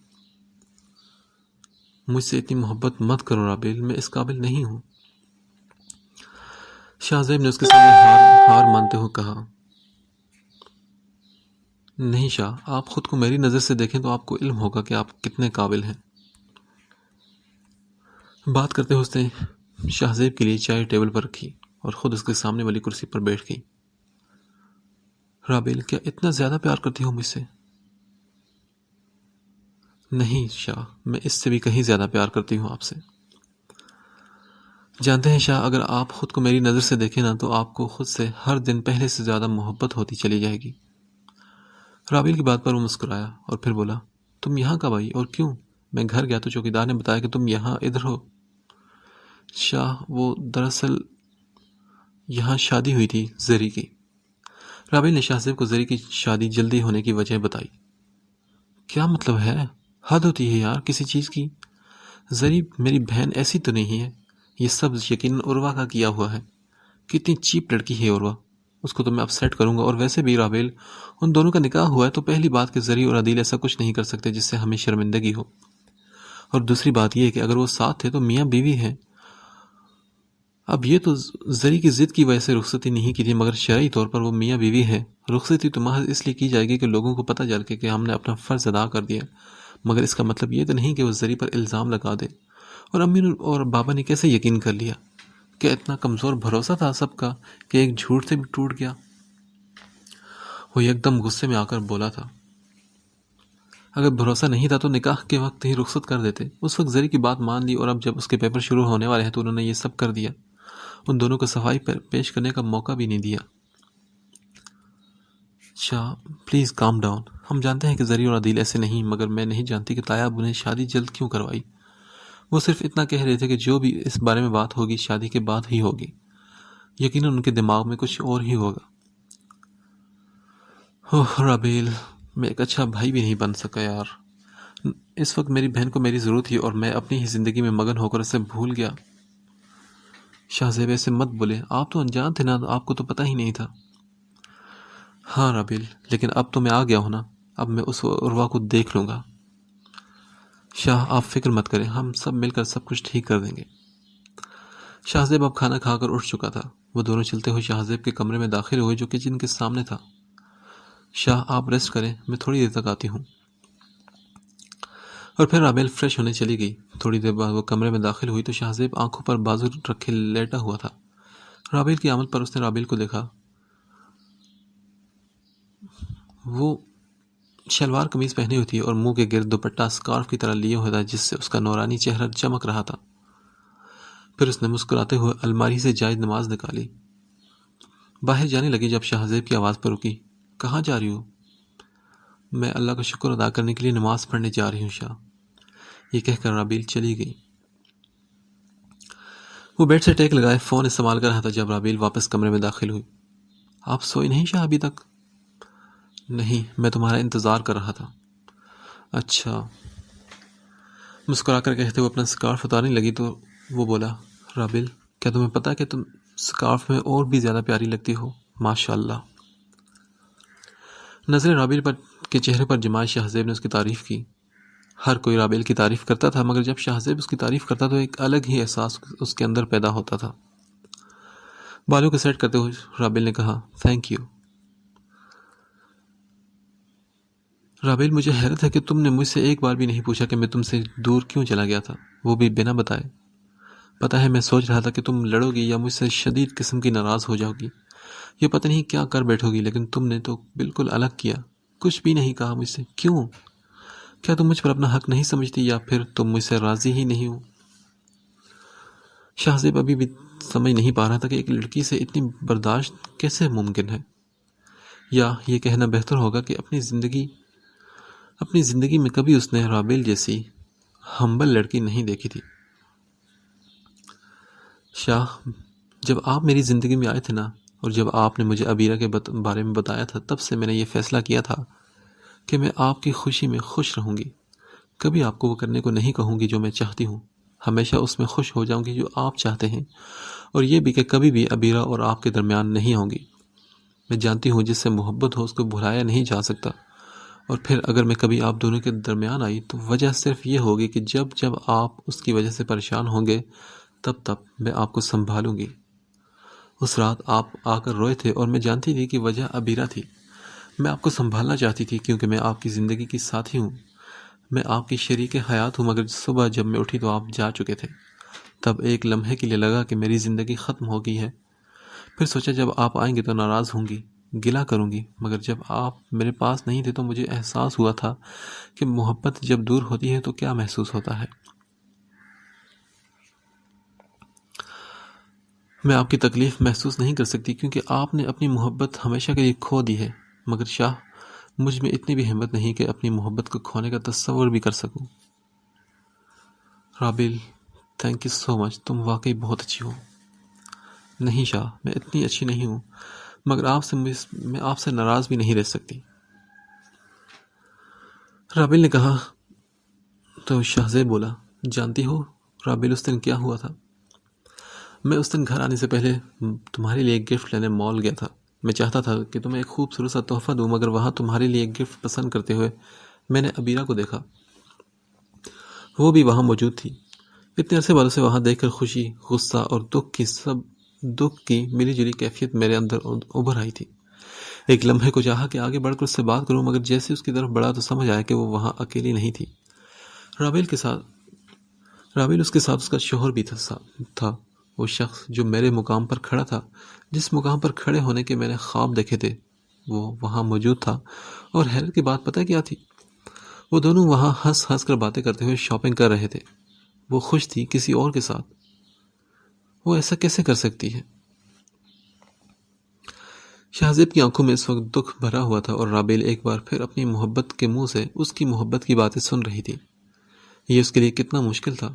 مجھ سے اتنی محبت مت کرو رابیل، میں اس قابل نہیں ہوں۔ شاہ زیب نے اس کے سامنے ہار مانتے ہوئے کہا، نہیں شاہ، آپ خود کو میری نظر سے دیکھیں تو آپ کو علم ہوگا کہ آپ کتنے قابل ہیں۔ بات کرتے ہوئے اس نے شاہ زیب کے لیے چائے ٹیبل پر رکھی اور خود اس کے سامنے والی کرسی پر بیٹھ گئی۔ رابیل، کیا اتنا زیادہ پیار کرتی ہو مجھ سے؟ نہیں شاہ، میں اس سے بھی کہیں زیادہ پیار کرتی ہوں آپ سے۔ جانتے ہیں شاہ، اگر آپ خود کو میری نظر سے دیکھیں نا تو آپ کو خود سے ہر دن پہلے سے زیادہ محبت ہوتی چلی جائے گی۔ رابیل کی بات پر وہ مسکرایا اور پھر بولا، تم یہاں کب آئی اور کیوں؟ میں گھر گیا تو چوکیدار نے بتایا کہ تم یہاں ادھر ہو۔ شاہ، وہ دراصل یہاں شادی ہوئی تھی زری کی۔ رابیل نے شاہ زیب کو زری کی شادی جلدی ہونے کی وجہ بتائی۔ کیا مطلب ہے؟ حد ہوتی ہے یار کسی چیز کی۔ زری میری بہن ایسی تو نہیں ہے، یہ سب یقیناً عروہ کا کیا ہوا ہے۔ کتنی چیپ لڑکی ہے عروہ، اس کو تو میں اپسیٹ کروں گا۔ اور ویسے بھی رابیل، ان دونوں کا نکاح ہوا ہے تو پہلی بات کہ زری اور عدیل ایسا کچھ نہیں کر سکتے جس سے ہمیں شرمندگی ہو، اور دوسری بات یہ کہ اگر وہ ساتھ تھے تو میاں بیوی ہیں۔ اب یہ تو زری کی ضد کی وجہ سے رخصتی نہیں کی تھی، مگر شرعی طور پر وہ میاں بیوی ہے۔ رخصتی تو محض اس لیے کی جائے گی کہ لوگوں کو پتہ چل کے کہ ہم نے اپنا فرض ادا کر دیا، مگر اس کا مطلب یہ تو نہیں کہ وہ زری پر الزام لگا دے۔ اور امی اور بابا نے کیسے یقین کر لیا؟ کہ اتنا کمزور بھروسہ تھا سب کا کہ ایک جھوٹ سے بھی ٹوٹ گیا؟ وہ یکدم غصے میں آ کر بولا تھا، اگر بھروسہ نہیں تھا تو نکاح کے وقت ہی رخصت کر دیتے۔ اس وقت زری کی بات مان لی، اور اب جب اس کے پیپر شروع ہونے والے ہیں تو انہوں نے یہ سب کر دیا، ان دونوں کو صفائی پیش کرنے کا موقع بھی نہیں دیا۔ شاہ پلیز کام ڈاؤن، ہم جانتے ہیں کہ زری اور عدیل ایسے نہیں، مگر میں نہیں جانتی کہ تایاب انہیں شادی جلد کیوں کروائی۔ وہ صرف اتنا کہہ رہے تھے کہ جو بھی اس بارے میں بات ہوگی شادی کے بعد ہی ہوگی، یقیناً ان کے دماغ میں کچھ اور ہی ہوگا۔ اوہ رابیل، میں ایک اچھا بھائی بھی نہیں بن سکا یار۔ اس وقت میری بہن کو میری ضرورت تھی اور میں اپنی ہی زندگی میں مگن ہو کر اسے بھول گیا۔ شاہ زیب ایسے مت بولے، آپ تو انجان تھے نا، آپ کو تو پتہ ہی نہیں تھا۔ ہاں رابیل، لیکن اب تو میں آ گیا ہوں نا، اب میں اس عروہ کو دیکھ لوں گا۔ شاہ آپ فکر مت کریں، ہم سب مل کر سب کچھ ٹھیک کر دیں گے۔ شاہ زیب اب کھانا کھا کر اٹھ چکا تھا۔ وہ دونوں چلتے ہوئے شاہ زیب کے کمرے میں داخل ہوئے جو کچن کے سامنے تھا۔ شاہ آپ ریسٹ کریں، میں تھوڑی دیر تک آتی ہوں۔ اور پھر رابیل فریش ہونے چلی گئی۔ تھوڑی دیر بعد وہ کمرے میں داخل ہوئی تو شاہ زیب آنکھوں پر بازو رکھے لیٹا ہوا تھا۔ رابیل کی آمد پر اس نے رابیل کو دیکھا۔ وہ شلوار قمیض پہنی ہوئی تھی اور منہ کے گرد دوپٹہ اسکارف کی طرح لیے ہوئے تھا جس سے اس کا نورانی چہرہ چمک رہا تھا۔ پھر اس نے مسکراتے ہوئے الماری سے جائز نماز نکالی۔ باہر جانے لگی جب شاہ زیب کی آواز پر رکی۔ کہاں جا رہی ہو؟ میں اللہ کا شکر ادا کرنے کے لیے نماز پڑھنے جا رہی ہوں شاہ، یہ کہہ کر رابیل چلی گئی۔ وہ بیڈ سے ٹیک لگائے فون استعمال کر رہا تھا جب رابیل واپس کمرے میں داخل ہوئی۔ آپ سوئی نہیں شاہ ابھی تک؟ نہیں، میں تمہارا انتظار کر رہا تھا۔ اچھا، مسکرا کر کہتے ہوئے اپنا اسکارف اتارنے لگی تو وہ بولا، رابیل کیا تمہیں پتا کہ تم اسکارف میں اور بھی زیادہ پیاری لگتی ہو؟ ماشاء اللہ۔ نظر رابیل کے چہرے پر جمائے شاہ زیب نے اس کی تعریف کی۔ ہر کوئی رابیل کی تعریف کرتا تھا، مگر جب شاہ زیب اس کی تعریف کرتا تو ایک الگ ہی احساس اس کے اندر پیدا ہوتا تھا۔ بالوں کو سیٹ کرتے ہوئے رابیل نے کہا، تھینک یو۔ رابیل مجھے حیرت ہے کہ تم نے مجھ سے ایک بار بھی نہیں پوچھا کہ میں تم سے دور کیوں چلا گیا تھا، وہ بھی بنا بتائے۔ پتہ ہے میں سوچ رہا تھا کہ تم لڑو گی یا مجھ سے شدید قسم کی ناراض ہو جاؤ گی، یہ پتہ نہیں کیا کر بیٹھو گی، لیکن تم نے تو بالکل الگ کیا، کچھ بھی نہیں کہا مجھ سے۔ کیوں؟ کیا تم مجھ پر اپنا حق نہیں سمجھتی، یا پھر تم مجھ سے راضی ہی نہیں ہو؟ شاہزیب ابھی بھی سمجھ نہیں پا رہا تھا کہ ایک لڑکی سے اتنی برداشت کیسے ممکن ہے، یا یہ کہنا بہتر ہوگا کہ اپنی زندگی میں کبھی اس نے رابیل جیسی ہمبل لڑکی نہیں دیکھی تھی۔ شاہ، جب آپ میری زندگی میں آئے تھے نا، اور جب آپ نے مجھے عبیرہ کے بارے میں بتایا تھا، تب سے میں نے یہ فیصلہ کیا تھا کہ میں آپ کی خوشی میں خوش رہوں گی، کبھی آپ کو وہ کرنے کو نہیں کہوں گی جو میں چاہتی ہوں، ہمیشہ اس میں خوش ہو جاؤں گی جو آپ چاہتے ہیں، اور یہ بھی کہ کبھی بھی عبیرہ اور آپ کے درمیان نہیں ہوں گی۔ میں جانتی ہوں جس سے محبت ہو اس کو بھلایا نہیں جا سکتا، اور پھر اگر میں کبھی آپ دونوں کے درمیان آئی تو وجہ صرف یہ ہوگی کہ جب آپ اس کی وجہ سے پریشان ہوں گے تب میں آپ کو سنبھالوں گی۔ اس رات آپ آ کر روئے تھے اور میں جانتی تھی کہ وجہ عبیرہ تھی۔ میں آپ کو سنبھالنا چاہتی تھی کیونکہ میں آپ کی زندگی کی ساتھی ہوں، میں آپ کی شریک حیات ہوں، مگر صبح جب میں اٹھی تو آپ جا چکے تھے۔ تب ایک لمحے کے لیے لگا کہ میری زندگی ختم ہو گئی ہے، پھر سوچا جب آپ آئیں گے تو ناراض ہوں گی، گلہ کروں گی، مگر جب آپ میرے پاس نہیں تھے تو مجھے احساس ہوا تھا کہ محبت جب دور ہوتی ہے تو کیا محسوس ہوتا ہے۔ میں آپ کی تکلیف محسوس نہیں کر سکتی کیونکہ آپ نے اپنی محبت ہمیشہ کے لیے کھو دی ہے، مگر شاہ، مجھ میں اتنی بھی ہمت نہیں کہ اپنی محبت کو کھونے کا تصور بھی کر سکوں۔ رابیل، تھینک یو سو مچ، تم واقعی بہت اچھی ہو۔ نہیں شاہ، میں اتنی اچھی نہیں ہوں، مگر میں آپ سے ناراض بھی نہیں رہ سکتی۔ رابیل نے کہا تو شاہزیب بولا، جانتی ہو رابیل اس دن کیا ہوا تھا؟ میں اس دن گھر آنے سے پہلے تمہارے لیے ایک گفٹ لینے مال گیا تھا۔ میں چاہتا تھا کہ تمہیں ایک خوبصورت سا تحفہ دوں، مگر وہاں تمہارے لیے ایک گفٹ پسند کرتے ہوئے میں نے عبیرہ کو دیکھا، وہ بھی وہاں موجود تھی۔ اتنے عرصے بعد اسے وہاں دیکھ کر خوشی، غصہ اور دکھ کی ملی جلی کیفیت میرے اندر ابھر آئی تھی۔ ایک لمحے کو چاہا کہ آگے بڑھ کر اس سے بات کروں، مگر جیسے اس کی طرف بڑھا تو سمجھ آیا کہ وہ وہاں اکیلی نہیں تھی۔ رابیل اس کے ساتھ اس کا شوہر بھی تھا، وہ شخص جو میرے مقام پر کھڑا تھا، جس مقام پر کھڑے ہونے کے میں نے خواب دیکھے تھے، وہ وہاں موجود تھا۔ اور حیرت کی بات پتہ کیا تھی؟ وہ دونوں وہاں ہنس کر باتیں کرتے ہوئے شاپنگ کر رہے تھے۔ وہ خوش تھی کسی اور کے ساتھ۔ وہ ایسا کیسے کر سکتی ہے؟ شاہزیب کی آنکھوں میں اس وقت دکھ بھرا ہوا تھا، اور رابیل ایک بار پھر اپنی محبت کے منہ سے اس کی محبت کی باتیں سن رہی تھی۔ یہ اس کے لیے کتنا مشکل تھا،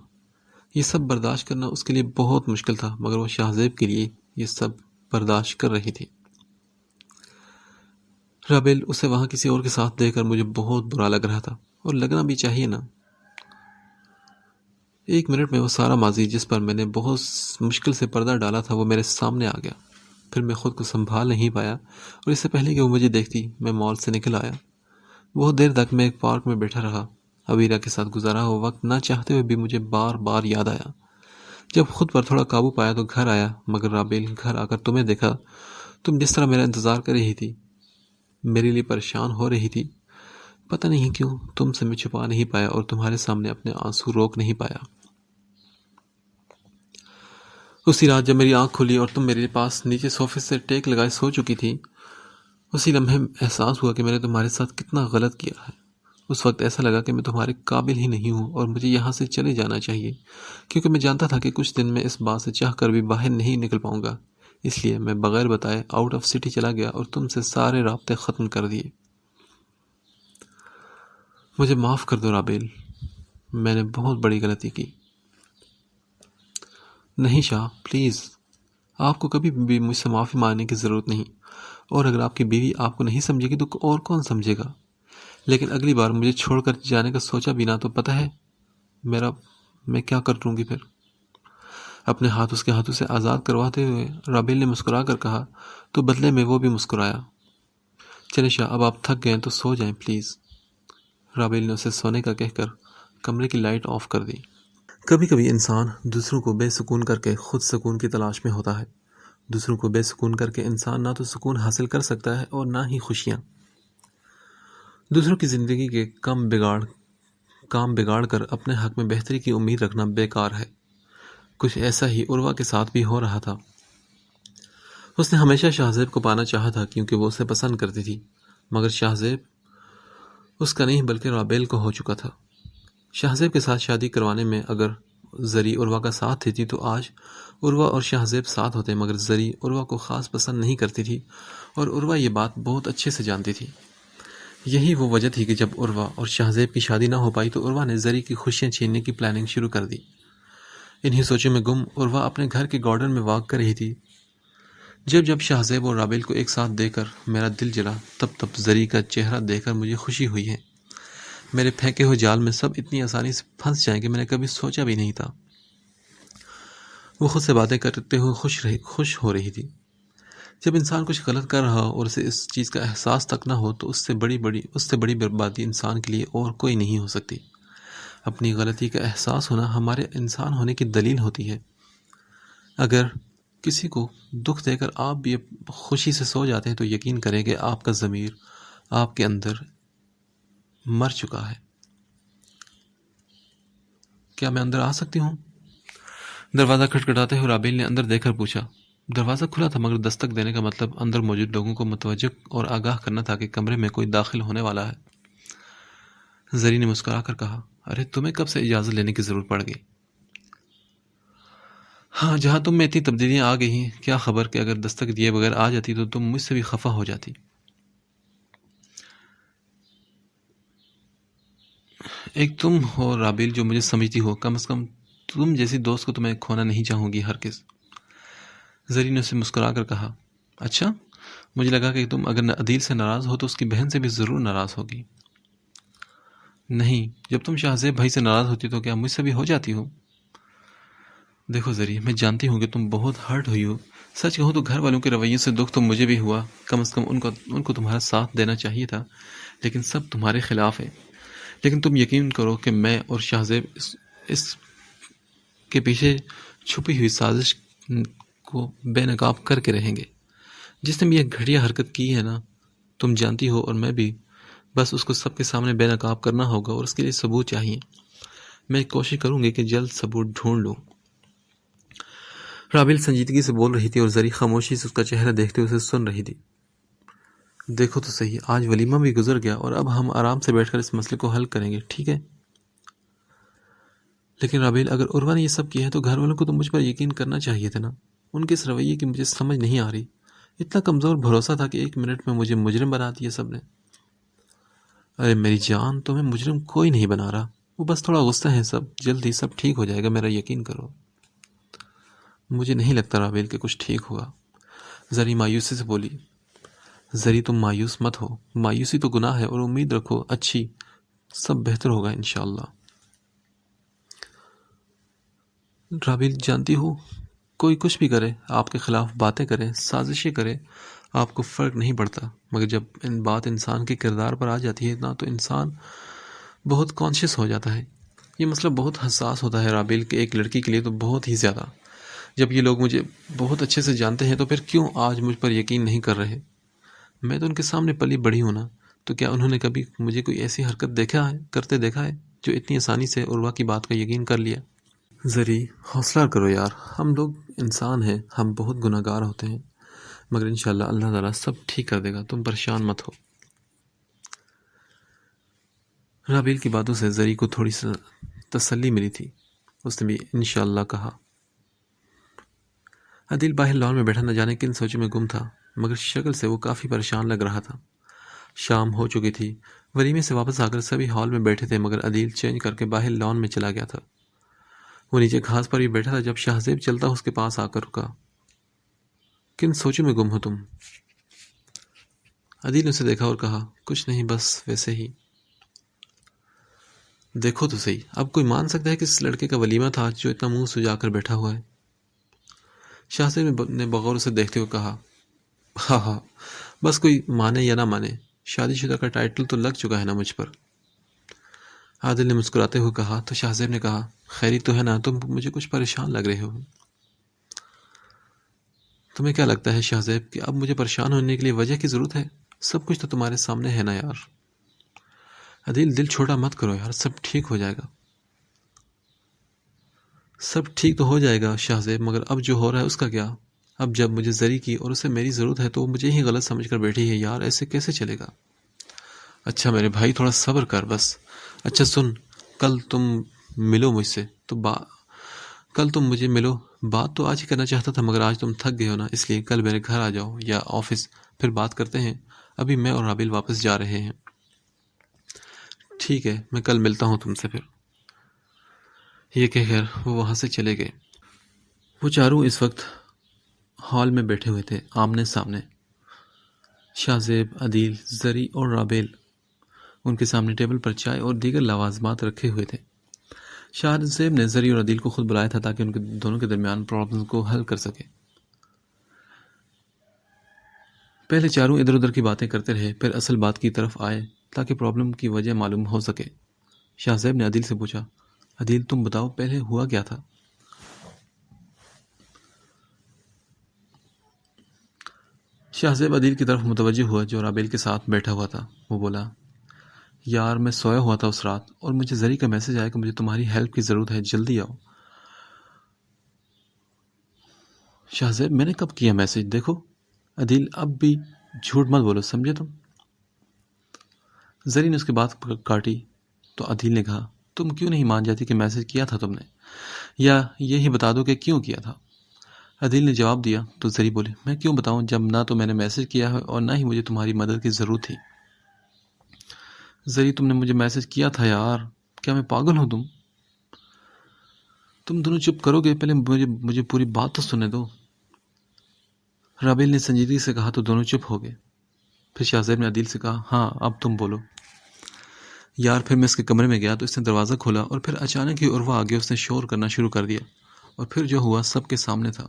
یہ سب برداشت کرنا اس کے لیے بہت مشکل تھا، مگر وہ شاہزیب کے لیے یہ سب برداشت کر رہی تھی۔ رابیل، اسے وہاں کسی اور کے ساتھ دیکھ کر مجھے بہت برا لگ رہا تھا، اور لگنا بھی چاہیے نا۔ ایک منٹ میں وہ سارا ماضی جس پر میں نے بہت مشکل سے پردہ ڈالا تھا وہ میرے سامنے آ گیا۔ پھر میں خود کو سنبھال نہیں پایا، اور اس سے پہلے کہ وہ مجھے دیکھتی میں مال سے نکل آیا۔ بہت دیر تک میں ایک پارک میں بیٹھا رہا، عبیرہ کے ساتھ گزارا ہوا وقت نہ چاہتے ہوئے بھی مجھے بار بار یاد آیا۔ جب خود پر تھوڑا قابو پایا تو گھر آیا، مگر رابیل، گھر آ کر تمہیں دیکھا، تم جس طرح میرا انتظار کر رہی تھی، میرے لیے پریشان ہو رہی تھی، پتہ نہیں کیوں تم سے میں چھپا نہیں پایا اور تمہارے سامنے اپنے آنسو روک نہیں پایا۔ اسی رات جب میری آنکھ کھلی اور تم میرے پاس نیچے صوفے سے ٹیک لگائے سو چکی تھی، اسی لمحے احساس ہوا کہ میں نے تمہارے ساتھ کتنا غلط کیا ہے۔ اس وقت ایسا لگا کہ میں تمہارے قابل ہی نہیں ہوں اور مجھے یہاں سے چلے جانا چاہیے، کیونکہ میں جانتا تھا کہ کچھ دن میں اس بات سے چاہ کر بھی باہر نہیں نکل پاؤں گا۔ اس لیے میں بغیر بتائے آؤٹ آف سٹی چلا گیا اور تم سے سارے رابطے ختم کر دیے۔ مجھے معاف کر دو رابیل، میں نے بہت بڑی غلطی کی۔ نہیں شاہ، پلیز، آپ کو کبھی بھی مجھ سے معافی مانگنے کی ضرورت نہیں، اور اگر آپ کی بیوی آپ کو نہیں سمجھے گی تو اور کون سمجھے گا؟ لیکن اگلی بار مجھے چھوڑ کر جانے کا سوچا بھی نہ تو پتہ ہے میں کیا کر لوں گی پھر؟ اپنے ہاتھ اس کے ہاتھوں سے آزاد کرواتے ہوئے رابیل نے مسکرا کر کہا، تو بدلے میں وہ بھی مسکرایا۔ چلے شاہ، اب آپ تھک گئے تو سو جائیں پلیز۔ رابیل نے اسے سونے کا کہہ کر کمرے کی لائٹ آف کر دی۔ کبھی کبھی انسان دوسروں کو بے سکون کر کے خود سکون کی تلاش میں ہوتا ہے۔ دوسروں کو بے سکون کر کے انسان نہ تو سکون حاصل کر سکتا ہے اور نہ ہی خوشیاں۔ دوسروں کی زندگی کے کام بگاڑ کر اپنے حق میں بہتری کی امید رکھنا بیکار ہے۔ کچھ ایسا ہی عروہ کے ساتھ بھی ہو رہا تھا۔ اس نے ہمیشہ شاہزیب کو پانا چاہا تھا کیونکہ وہ اسے پسند کرتی تھی، مگر شاہزیب اس کا نہیں بلکہ رابیل کو ہو چکا تھا۔ شاہزیب کے ساتھ شادی کروانے میں اگر زری عروہ کا ساتھ دیتی تو آج عروہ اور شاہزیب ساتھ ہوتے، مگر زری عروہ کو خاص پسند نہیں کرتی تھی اور عروہ یہ بات بہت اچھے سے جانتی تھی۔ یہی وہ وجہ تھی کہ جب عروہ اور شاہزیب کی شادی نہ ہو پائی تو عروہ نے زری کی خوشیاں چھیننے کی پلاننگ شروع کر دی۔ انہی سوچوں میں گم عروہ اپنے گھر کے گارڈن میں واک کر رہی تھی۔ جب شاہزیب اور رابیل کو ایک ساتھ دیکھ کر میرا دل جلا، تب زری کا چہرہ دیکھ کر مجھے خوشی ہوئی ہے۔ میرے پھینکے ہوئے جال میں سب اتنی آسانی سے پھنس جائیں گے، میں نے کبھی سوچا بھی نہیں تھا۔ وہ خود سے باتیں کرتے ہوئے خوش ہو رہی تھی۔ جب انسان کچھ غلط کر رہا ہو اور اسے اس چیز کا احساس تک نہ ہو تو اس سے بڑی بربادی انسان کے لیے اور کوئی نہیں ہو سکتی۔ اپنی غلطی کا احساس ہونا ہمارے انسان ہونے کی دلیل ہوتی ہے۔ اگر کسی کو دکھ دے کر آپ بھی خوشی سے سو جاتے ہیں تو یقین کریں کہ آپ کا ضمیر آپ کے اندر مر چکا ہے۔ کیا میں اندر آ سکتی ہوں؟ دروازہ کھٹکھٹاتے ہوئے رابیل نے اندر دیکھ کر پوچھا۔ دروازہ کھلا تھا مگر دستک دینے کا مطلب اندر موجود لوگوں کو متوجہ اور آگاہ کرنا تھا کہ کمرے میں کوئی داخل ہونے والا ہے۔ زری نے مسکرا کر کہا، ارے تمہیں کب سے اجازت لینے کی ضرورت پڑ گئی؟ ہاں، جہاں تم میں اتنی تبدیلیاں آ گئی ہیں، کیا خبر کہ اگر دستک دیے بغیر آ جاتی تو تم مجھ سے بھی خفا ہو جاتی۔ ایک تم ہو رابیل جو مجھے سمجھتی ہو، کم از کم تم جیسی دوست کو تو میں کھونا نہیں چاہوں گی ہرگز۔ زری نے اسے مسکرا کر کہا، اچھا، مجھے لگا کہ تم اگر عدیل سے ناراض ہو تو اس کی بہن سے بھی ضرور ناراض ہوگی۔ نہیں، جب تم شاہزیب بھائی سے ناراض ہوتی تو کیا مجھ سے بھی ہو جاتی ہو؟ دیکھو زری، میں جانتی ہوں کہ تم بہت ہرٹ ہوئی ہو۔ سچ کہوں تو گھر والوں کے رویے سے دکھ تو مجھے بھی ہوا، کم از کم ان کو تمہارا ساتھ دینا چاہیے تھا، لیکن سب تمہارے خلاف ہے۔ لیکن تم یقین کرو کہ میں اور شاہزیب اس کے پیچھے چھپی ہوئی سازش کو بے نقاب کر کے رہیں گے۔ جس نے بھی یہ گھٹیا حرکت کی ہے نا، تم جانتی ہو اور میں بھی، بس اس کو سب کے سامنے بے نقاب کرنا ہوگا اور اس کے لیے ثبوت چاہیے۔ میں کوشش کروں گی کہ جلد ثبوت ڈھونڈ لوں۔ رابیل سنجیدگی سے بول رہی تھی اور زری خاموشی سے اس کا چہرہ دیکھتے ہوئے اسے سن رہی تھی۔ دیکھو تو صحیح، آج ولیمہ بھی گزر گیا اور اب ہم آرام سے بیٹھ کر اس مسئلے کو حل کریں گے، ٹھیک ہے؟ لیکن رابیل، اگر عروہ نے یہ سب کیا ہے تو گھر والوں کو تو مجھ پر یقین کرنا چاہیے تھا نا۔ ان کے اس رویے کی مجھے سمجھ نہیں آ رہی۔ اتنا کمزور بھروسہ تھا کہ ایک منٹ میں مجھے مجرم بنا دیا سب نے۔ ارے میری جان، تمہیں مجرم کوئی نہیں بنا رہا، وہ بس تھوڑا غصہ ہے، جلد ہی سب ٹھیک ہو جائے گا، میرا یقین کرو۔ مجھے نہیں لگتا رابیل کہ کچھ ٹھیک ہوگا، زری مایوسی سے بولی۔ زری، تم مایوس مت ہو، مایوسی تو گناہ ہے، اور امید رکھو سب بہتر ہوگا انشاءاللہ۔ رابیل، جانتی ہو، کوئی کچھ بھی کرے، آپ کے خلاف باتیں کرے، سازشیں کرے، آپ کو فرق نہیں پڑتا، مگر جب بات انسان کے کردار پر آ جاتی ہے نا تو انسان بہت کانشیس ہو جاتا ہے۔ یہ مسئلہ بہت حساس ہوتا ہے رابیل، کہ ایک لڑکی کے لیے تو بہت ہی زیادہ۔ جب یہ لوگ مجھے بہت اچھے سے جانتے ہیں تو پھر کیوں آج مجھ پر یقین نہیں کر رہے؟ میں تو ان کے سامنے پلی بڑھی ہوں نا، تو کیا انہوں نے کبھی مجھے کوئی ایسی حرکت کرتے دیکھا ہے جو اتنی آسانی سے عروہ کی بات کا یقین کر لیا؟ زری، حوصلہ کرو یار، ہم لوگ انسان ہیں، ہم بہت گناہ گار ہوتے ہیں، مگر انشاءاللہ اللہ تعالیٰ سب ٹھیک کر دے گا، تم پریشان مت ہو۔ رابیل کی باتوں سے زری کو تھوڑی سی تسلی ملی تھی، اس نے بھی انشاءاللہ کہا۔ عدیل باہر لان میں بیٹھا نہ جانے کن سوچوں میں گم تھا، مگر شکل سے وہ کافی پریشان لگ رہا تھا۔ شام ہو چکی تھی، ولیمے سے واپس آ کر سبھی ہال میں بیٹھے تھے، مگر عدیل چینج کر کے باہر لان میں چلا گیا تھا۔ وہ نیچے گھاس پر بھی بیٹھا تھا جب شاہزیب چلتا اس کے پاس آ کر رکا۔ کن سوچوں میں گم ہو تم؟ عدیل نے اسے دیکھا اور کہا، کچھ نہیں، بس ویسے ہی۔ دیکھو تو صحیح، اب کوئی مان سکتا ہے کہ اس لڑکے کا ولیمہ تھا جو اتنا منہ سجا کر بیٹھا ہوا ہے؟ شاہزیب نے بغور اسے دیکھتے ہوئے کہا، ہاں ہاں، بس کوئی مانے یا نہ مانے، شادی شدہ کا ٹائٹل تو لگ چکا ہے نا مجھ پر۔ عادل نے مسکراتے ہوئے کہا تو شاہزیب نے کہا، خیری تو ہے نا؟ تم مجھے کچھ پریشان لگ رہے ہو۔ تمہیں کیا لگتا ہے شاہزیب کہ اب مجھے پریشان ہونے کے لیے وجہ کی ضرورت ہے؟ سب کچھ تو تمہارے سامنے ہے نا یار۔ عدیل، دل چھوٹا مت کرو یار، سب ٹھیک ہو جائے گا۔ سب ٹھیک تو ہو جائے گا شاہزیب، مگر اب جو ہو رہا ہے اس کا کیا؟ اب جب مجھے زری کی اور اسے میری ضرورت ہے تو وہ مجھے ہی غلط سمجھ کر بیٹھی ہے. یار ایسے کیسے چلے گا؟ اچھا میرے بھائی تھوڑا صبر کر بس. اچھا سن، کل تم ملو مجھ سے تو کل تم مجھے ملو. بات تو آج ہی کرنا چاہتا تھا مگر آج تم تھک گئے ہو نا، اس لیے کل میرے گھر آ جاؤ یا آفس، پھر بات کرتے ہیں. ابھی میں اور رابل واپس جا رہے ہیں. ٹھیک ہے، میں کل ملتا ہوں تم سے پھر. یہ کہہ کر وہ وہاں سے چلے گئے. وہ چاروں اس وقت ہال میں بیٹھے ہوئے تھے آمنے سامنے. شاہ زیب، عدیل، زری اور رابیل. ان کے سامنے ٹیبل پر چائے اور دیگر لوازمات رکھے ہوئے تھے. شاہ زیب نے زری اور عدیل کو خود بلایا تھا تاکہ ان کے دونوں کے درمیان پرابلم کو حل کر سکے. پہلے چاروں ادھر ادھر کی باتیں کرتے رہے، پھر اصل بات کی طرف آئے تاکہ پرابلم کی وجہ معلوم ہو سکے. شاہ زیب نے عدیل سے پوچھا، عدیل تم بتاؤ پہلے ہوا کیا تھا؟ شاہ زیب عدیل کی طرف متوجہ ہوا جو رابیل کے ساتھ بیٹھا ہوا تھا. وہ بولا، یار میں سویا ہوا تھا اس رات اور مجھے زری کا میسج آیا کہ مجھے تمہاری ہیلپ کی ضرورت ہے، جلدی آؤ. شاہ زیب، میں نے کب کیا میسج؟ دیکھو. عدیل، اب بھی جھوٹ مت بولو، سمجھے تم؟ زری نے اس کی بات کاٹی تو عدیل نے کہا، تم کیوں نہیں مان جاتی کہ میسج کیا تھا تم نے، یا یہی بتا دو کہ کیوں کیا تھا؟ عدیل نے جواب دیا تو زری بولی، میں کیوں بتاؤں جب نہ تو میں نے میسج کیا ہے اور نہ ہی مجھے تمہاری مدد کی ضرورت تھی. زری، تم نے مجھے میسج کیا تھا یار، کیا میں پاگل ہوں؟ تم دونوں چپ کرو گے؟ پہلے مجھے پوری بات تو سننے دو. رابیل نے سنجیدگی سے کہا تو دونوں چپ ہو گئے. پھر شاہ زیب نے عدیل سے کہا، ہاں اب تم بولو. یار پھر میں اس کے کمرے میں گیا تو اس نے دروازہ کھولا اور پھر اچانک ہی عروہ آ گیا. اس نے شور کرنا شروع کر دیا اور پھر جو ہوا سب کے سامنے تھا.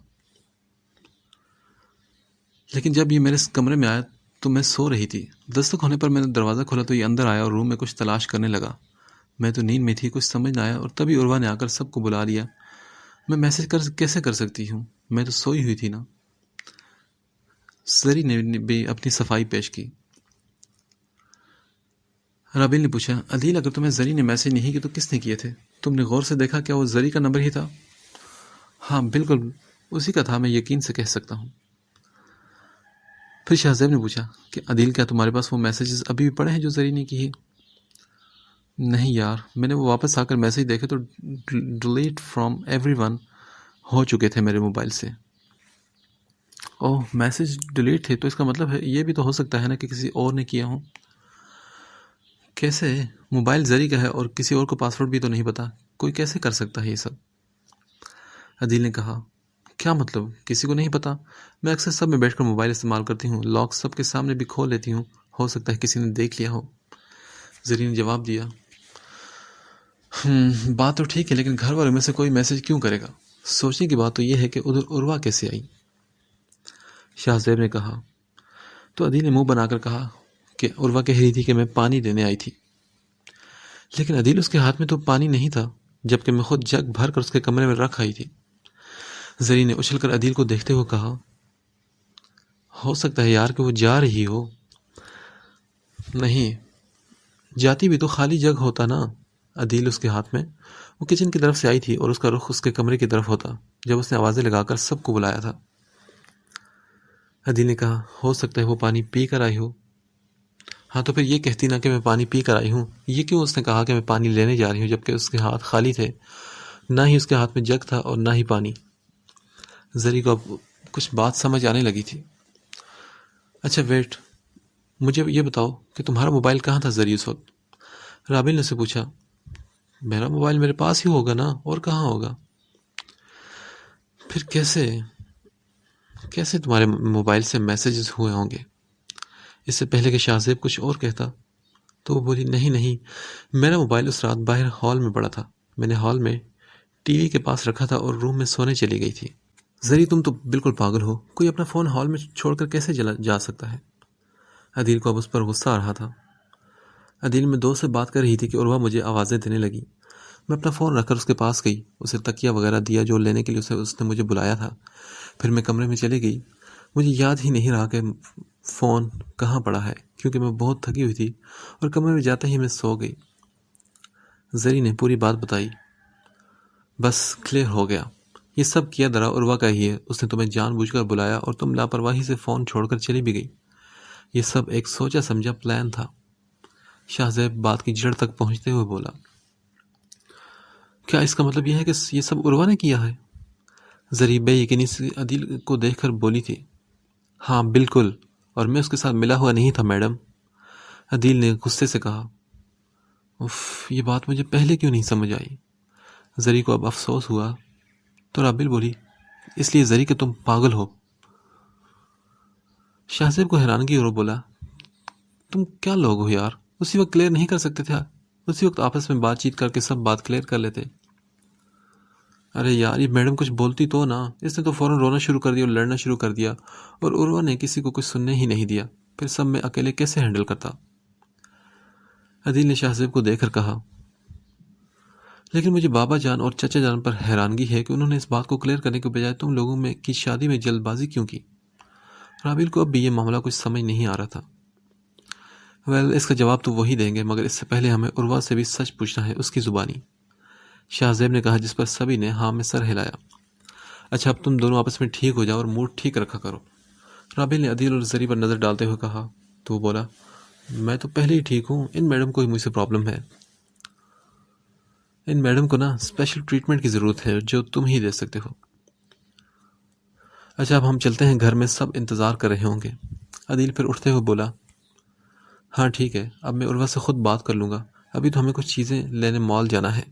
لیکن جب یہ میرے کمرے میں آیا تو میں سو رہی تھی. دستک ہونے پر میں نے دروازہ کھولا تو یہ اندر آیا اور روم میں کچھ تلاش کرنے لگا. میں تو نیند میں تھی، کچھ سمجھ نہ آیا اور تبھی عروہ نے آ کر سب کو بلا لیا. میں میسج کیسے کر سکتی ہوں؟ میں تو سوئی ہوئی تھی نا. زری نے بھی اپنی صفائی پیش کی. رابیل نے پوچھا، عدیل اگر تمہیں زری نے میسج نہیں کیے تو کس نے کیے تھے؟ تم نے غور سے دیکھا کیا وہ زری کا نمبر ہی تھا؟ ہاں بالکل اسی کا تھا، میں یقین سے کہہ سکتا ہوں. پھر شاہ زیب نے پوچھا کہ عدیل کیا تمہارے پاس وہ میسیجز ابھی بھی پڑے ہیں جو زری نے کی ہے؟ نہیں یار، میں نے وہ واپس آ کر میسیج دیکھے تو ڈیلیٹ فرام ایوری ون ہو چکے تھے میرے موبائل سے. اوہ، میسیج ڈیلیٹ تھے تو اس کا مطلب ہے یہ بھی تو ہو سکتا ہے نا کہ کسی اور نے کیا ہوں. کیسے؟ موبائل زری کا ہے اور کسی اور کو پاسورڈ بھی تو نہیں پتا، کوئی کیسے کر سکتا ہے یہ سب؟ عدیل نے کہا، کیا مطلب کسی کو نہیں پتا؟ میں اکثر سب میں بیٹھ کر موبائل استعمال کرتی ہوں، لاک سب کے سامنے بھی کھول لیتی ہوں، ہو سکتا ہے کسی نے دیکھ لیا ہو. زری نے جواب دیا، بات تو ٹھیک ہے لیکن گھر والوں میں سے کوئی میسج کیوں کرے گا؟ سوچنے کی بات تو یہ ہے کہ ادھر عروہ کیسے آئی؟ شاہ زیب نے کہا. تو عدیل نے منہ بنا کر کہا کہ عروہ کہہ رہی تھی کہ میں پانی دینے آئی تھی. لیکن عدیل اس کے ہاتھ میں تو پانی نہیں تھا جبکہ میں خود جگ بھر کر اس کے کمرے میں رکھ آئی تھی. زری نے اچھل کر عدیل کو دیکھتے ہوئے کہا، ہو سکتا ہے یار کہ وہ جا رہی ہو. نہیں جاتی بھی تو خالی جگ ہوتا نا. عدیل اس کے ہاتھ میں، وہ کچن کی طرف سے آئی تھی اور اس کا رخ اس کے کمرے کی طرف ہوتا جب اس نے آوازیں لگا کر سب کو بلایا تھا. عدیل نے کہا، ہو سکتا ہے وہ پانی پی کر آئی ہو. ہاں تو پھر یہ کہتی نا کہ میں پانی پی کر آئی ہوں. یہ کیوں اس نے کہا کہ میں پانی لینے جا رہی ہوں جبکہ اس کے ہاتھ خالی تھے، نہ ہی اس کے ہاتھ میں جگ تھا اور نہ ہی پانی. زری کو اب کچھ بات سمجھ آنے لگی تھی. اچھا ویٹ، مجھے یہ بتاؤ کہ تمہارا موبائل کہاں تھا زری اس وقت؟ رابیل نے اسے پوچھا. میرا موبائل میرے پاس ہی ہوگا نا، اور کہاں ہوگا؟ پھر کیسے تمہارے موبائل سے میسیجز ہوئے ہوں گے؟ اس سے پہلے کہ شاہ زیب کچھ اور کہتا تو وہ بولی، نہیں میرا موبائل اس رات باہر ہال میں پڑا تھا. میں نے ہال میں ٹی وی کے پاس رکھا تھا اور روم میں سونے چلی گئی تھی. زری تم تو بالکل پاگل ہو، کوئی اپنا فون ہال میں چھوڑ کر کیسے جا سکتا ہے؟ عدیل کو اب اس پر غصہ آ رہا تھا. عدیل میں دوست سے بات کر رہی تھی کہ عروہ مجھے آوازیں دینے لگی. میں اپنا فون رکھ کر اس کے پاس گئی، اسے تکیہ وغیرہ دیا جو لینے کے لیے اس نے مجھے بلایا تھا. پھر میں کمرے میں چلی گئی. مجھے یاد ہی نہیں رہا کہ فون کہاں پڑا ہے کیونکہ میں بہت تھکی ہوئی تھی اور کمرے میں جاتے ہی میں سو گئی. زری نے پوری بات بتائی. بس کلیئر ہو گیا. یہ سب کیا درا عروہ کا ہی ہے، اس نے تمہیں جان بوجھ کر بلایا اور تم لاپرواہی سے فون چھوڑ کر چلی بھی گئی۔ یہ سب ایک سوچا سمجھا پلان تھا۔ شاہ زیب بات کی جڑ تک پہنچتے ہوئے بولا، کیا اس کا مطلب یہ ہے کہ یہ سب عروہ نے کیا ہے؟ زری بے یقینی سے عدیل کو دیکھ کر بولی تھی، ہاں بالکل، اور میں اس کے ساتھ ملا ہوا نہیں تھا میڈم۔ عدیل نے غصے سے کہا، اف، یہ بات مجھے پہلے کیوں نہیں سمجھ آئی؟ زری کو اب افسوس ہوا تو رابل بولی، اس لیے زری کہ تم پاگل ہو۔ شاہ زیب کو حیرانگی اور وہ بولا، تم کیا لوگ ہو یار، اسی وقت کلیئر نہیں کر سکتے تھے؟ اسی وقت آپس میں بات چیت کر کے سب بات کلیئر کر لیتے۔ ارے یار، یہ میڈم کچھ بولتی تو نا، اس نے تو فوراً رونا شروع کر دیا اور لڑنا شروع کر دیا، اور عروہ نے کسی کو کچھ سننے ہی نہیں دیا، پھر سب میں اکیلے کیسے ہینڈل کرتا؟ عدیل نے شاہ زیب کو دیکھ کر کہا، لیکن مجھے بابا جان اور چچا جان پر حیرانگی ہے کہ انہوں نے اس بات کو کلیئر کرنے کے بجائے تم لوگوں میں کی شادی میں جلد بازی کیوں کی؟ رابل کو اب بھی یہ معاملہ کچھ سمجھ نہیں آ رہا تھا۔ اس کا جواب تو وہی دیں گے، مگر اس سے پہلے ہمیں عروہ سے بھی سچ پوچھنا ہے، اس کی زبانی، شاہ زیب نے کہا، جس پر سبھی نے ہاں میں سر ہلایا۔ اچھا، اب تم دونوں آپس میں ٹھیک ہو جاؤ اور موڈ ٹھیک رکھا کرو۔ رابل نے عدیل اور زری پر نظر ڈالتے ہوئے کہا، تو وہ بولا، میں تو پہلے ہی ٹھیک ہوں، ان میڈم کو ہی مجھ سے پرابلم ہے۔ ان میڈم کو نا اسپیشل ٹریٹمنٹ کی ضرورت ہے جو تم ہی دے سکتے ہو۔ اچھا، اب ہم چلتے ہیں، گھر میں سب انتظار کر رہے ہوں گے۔ عدیل پھر اٹھتے ہوئے بولا، ہاں ٹھیک ہے، اب میں عروہ سے خود بات کر لوں گا، ابھی تو ہمیں کچھ چیزیں لینے مال جانا ہے۔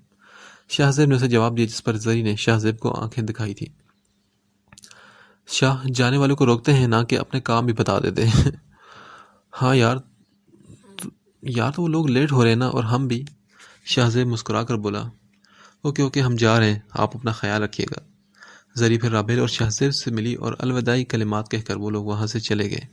شاہ زیب نے اسے جواب دیا، جس پر زری نے شاہ زیب کو آنکھیں دکھائی تھی۔ شاہ جانے والوں کو روکتے ہیں نہ کہ اپنے کام بھی بتا دیتے ہیں۔ ہاں یار تو وہ لوگ لیٹ ہو رہے ہیں نا، اور ہم بھی۔ شاہ زیب مسکرا کر بولا، اوکے ہم جا رہے ہیں، آپ اپنا خیال رکھیے گا۔ زری پھر رابل اور شاہ زیب سے ملی اور الوداعی کلمات کہہ کر وہ لوگ وہاں سے چلے گئے۔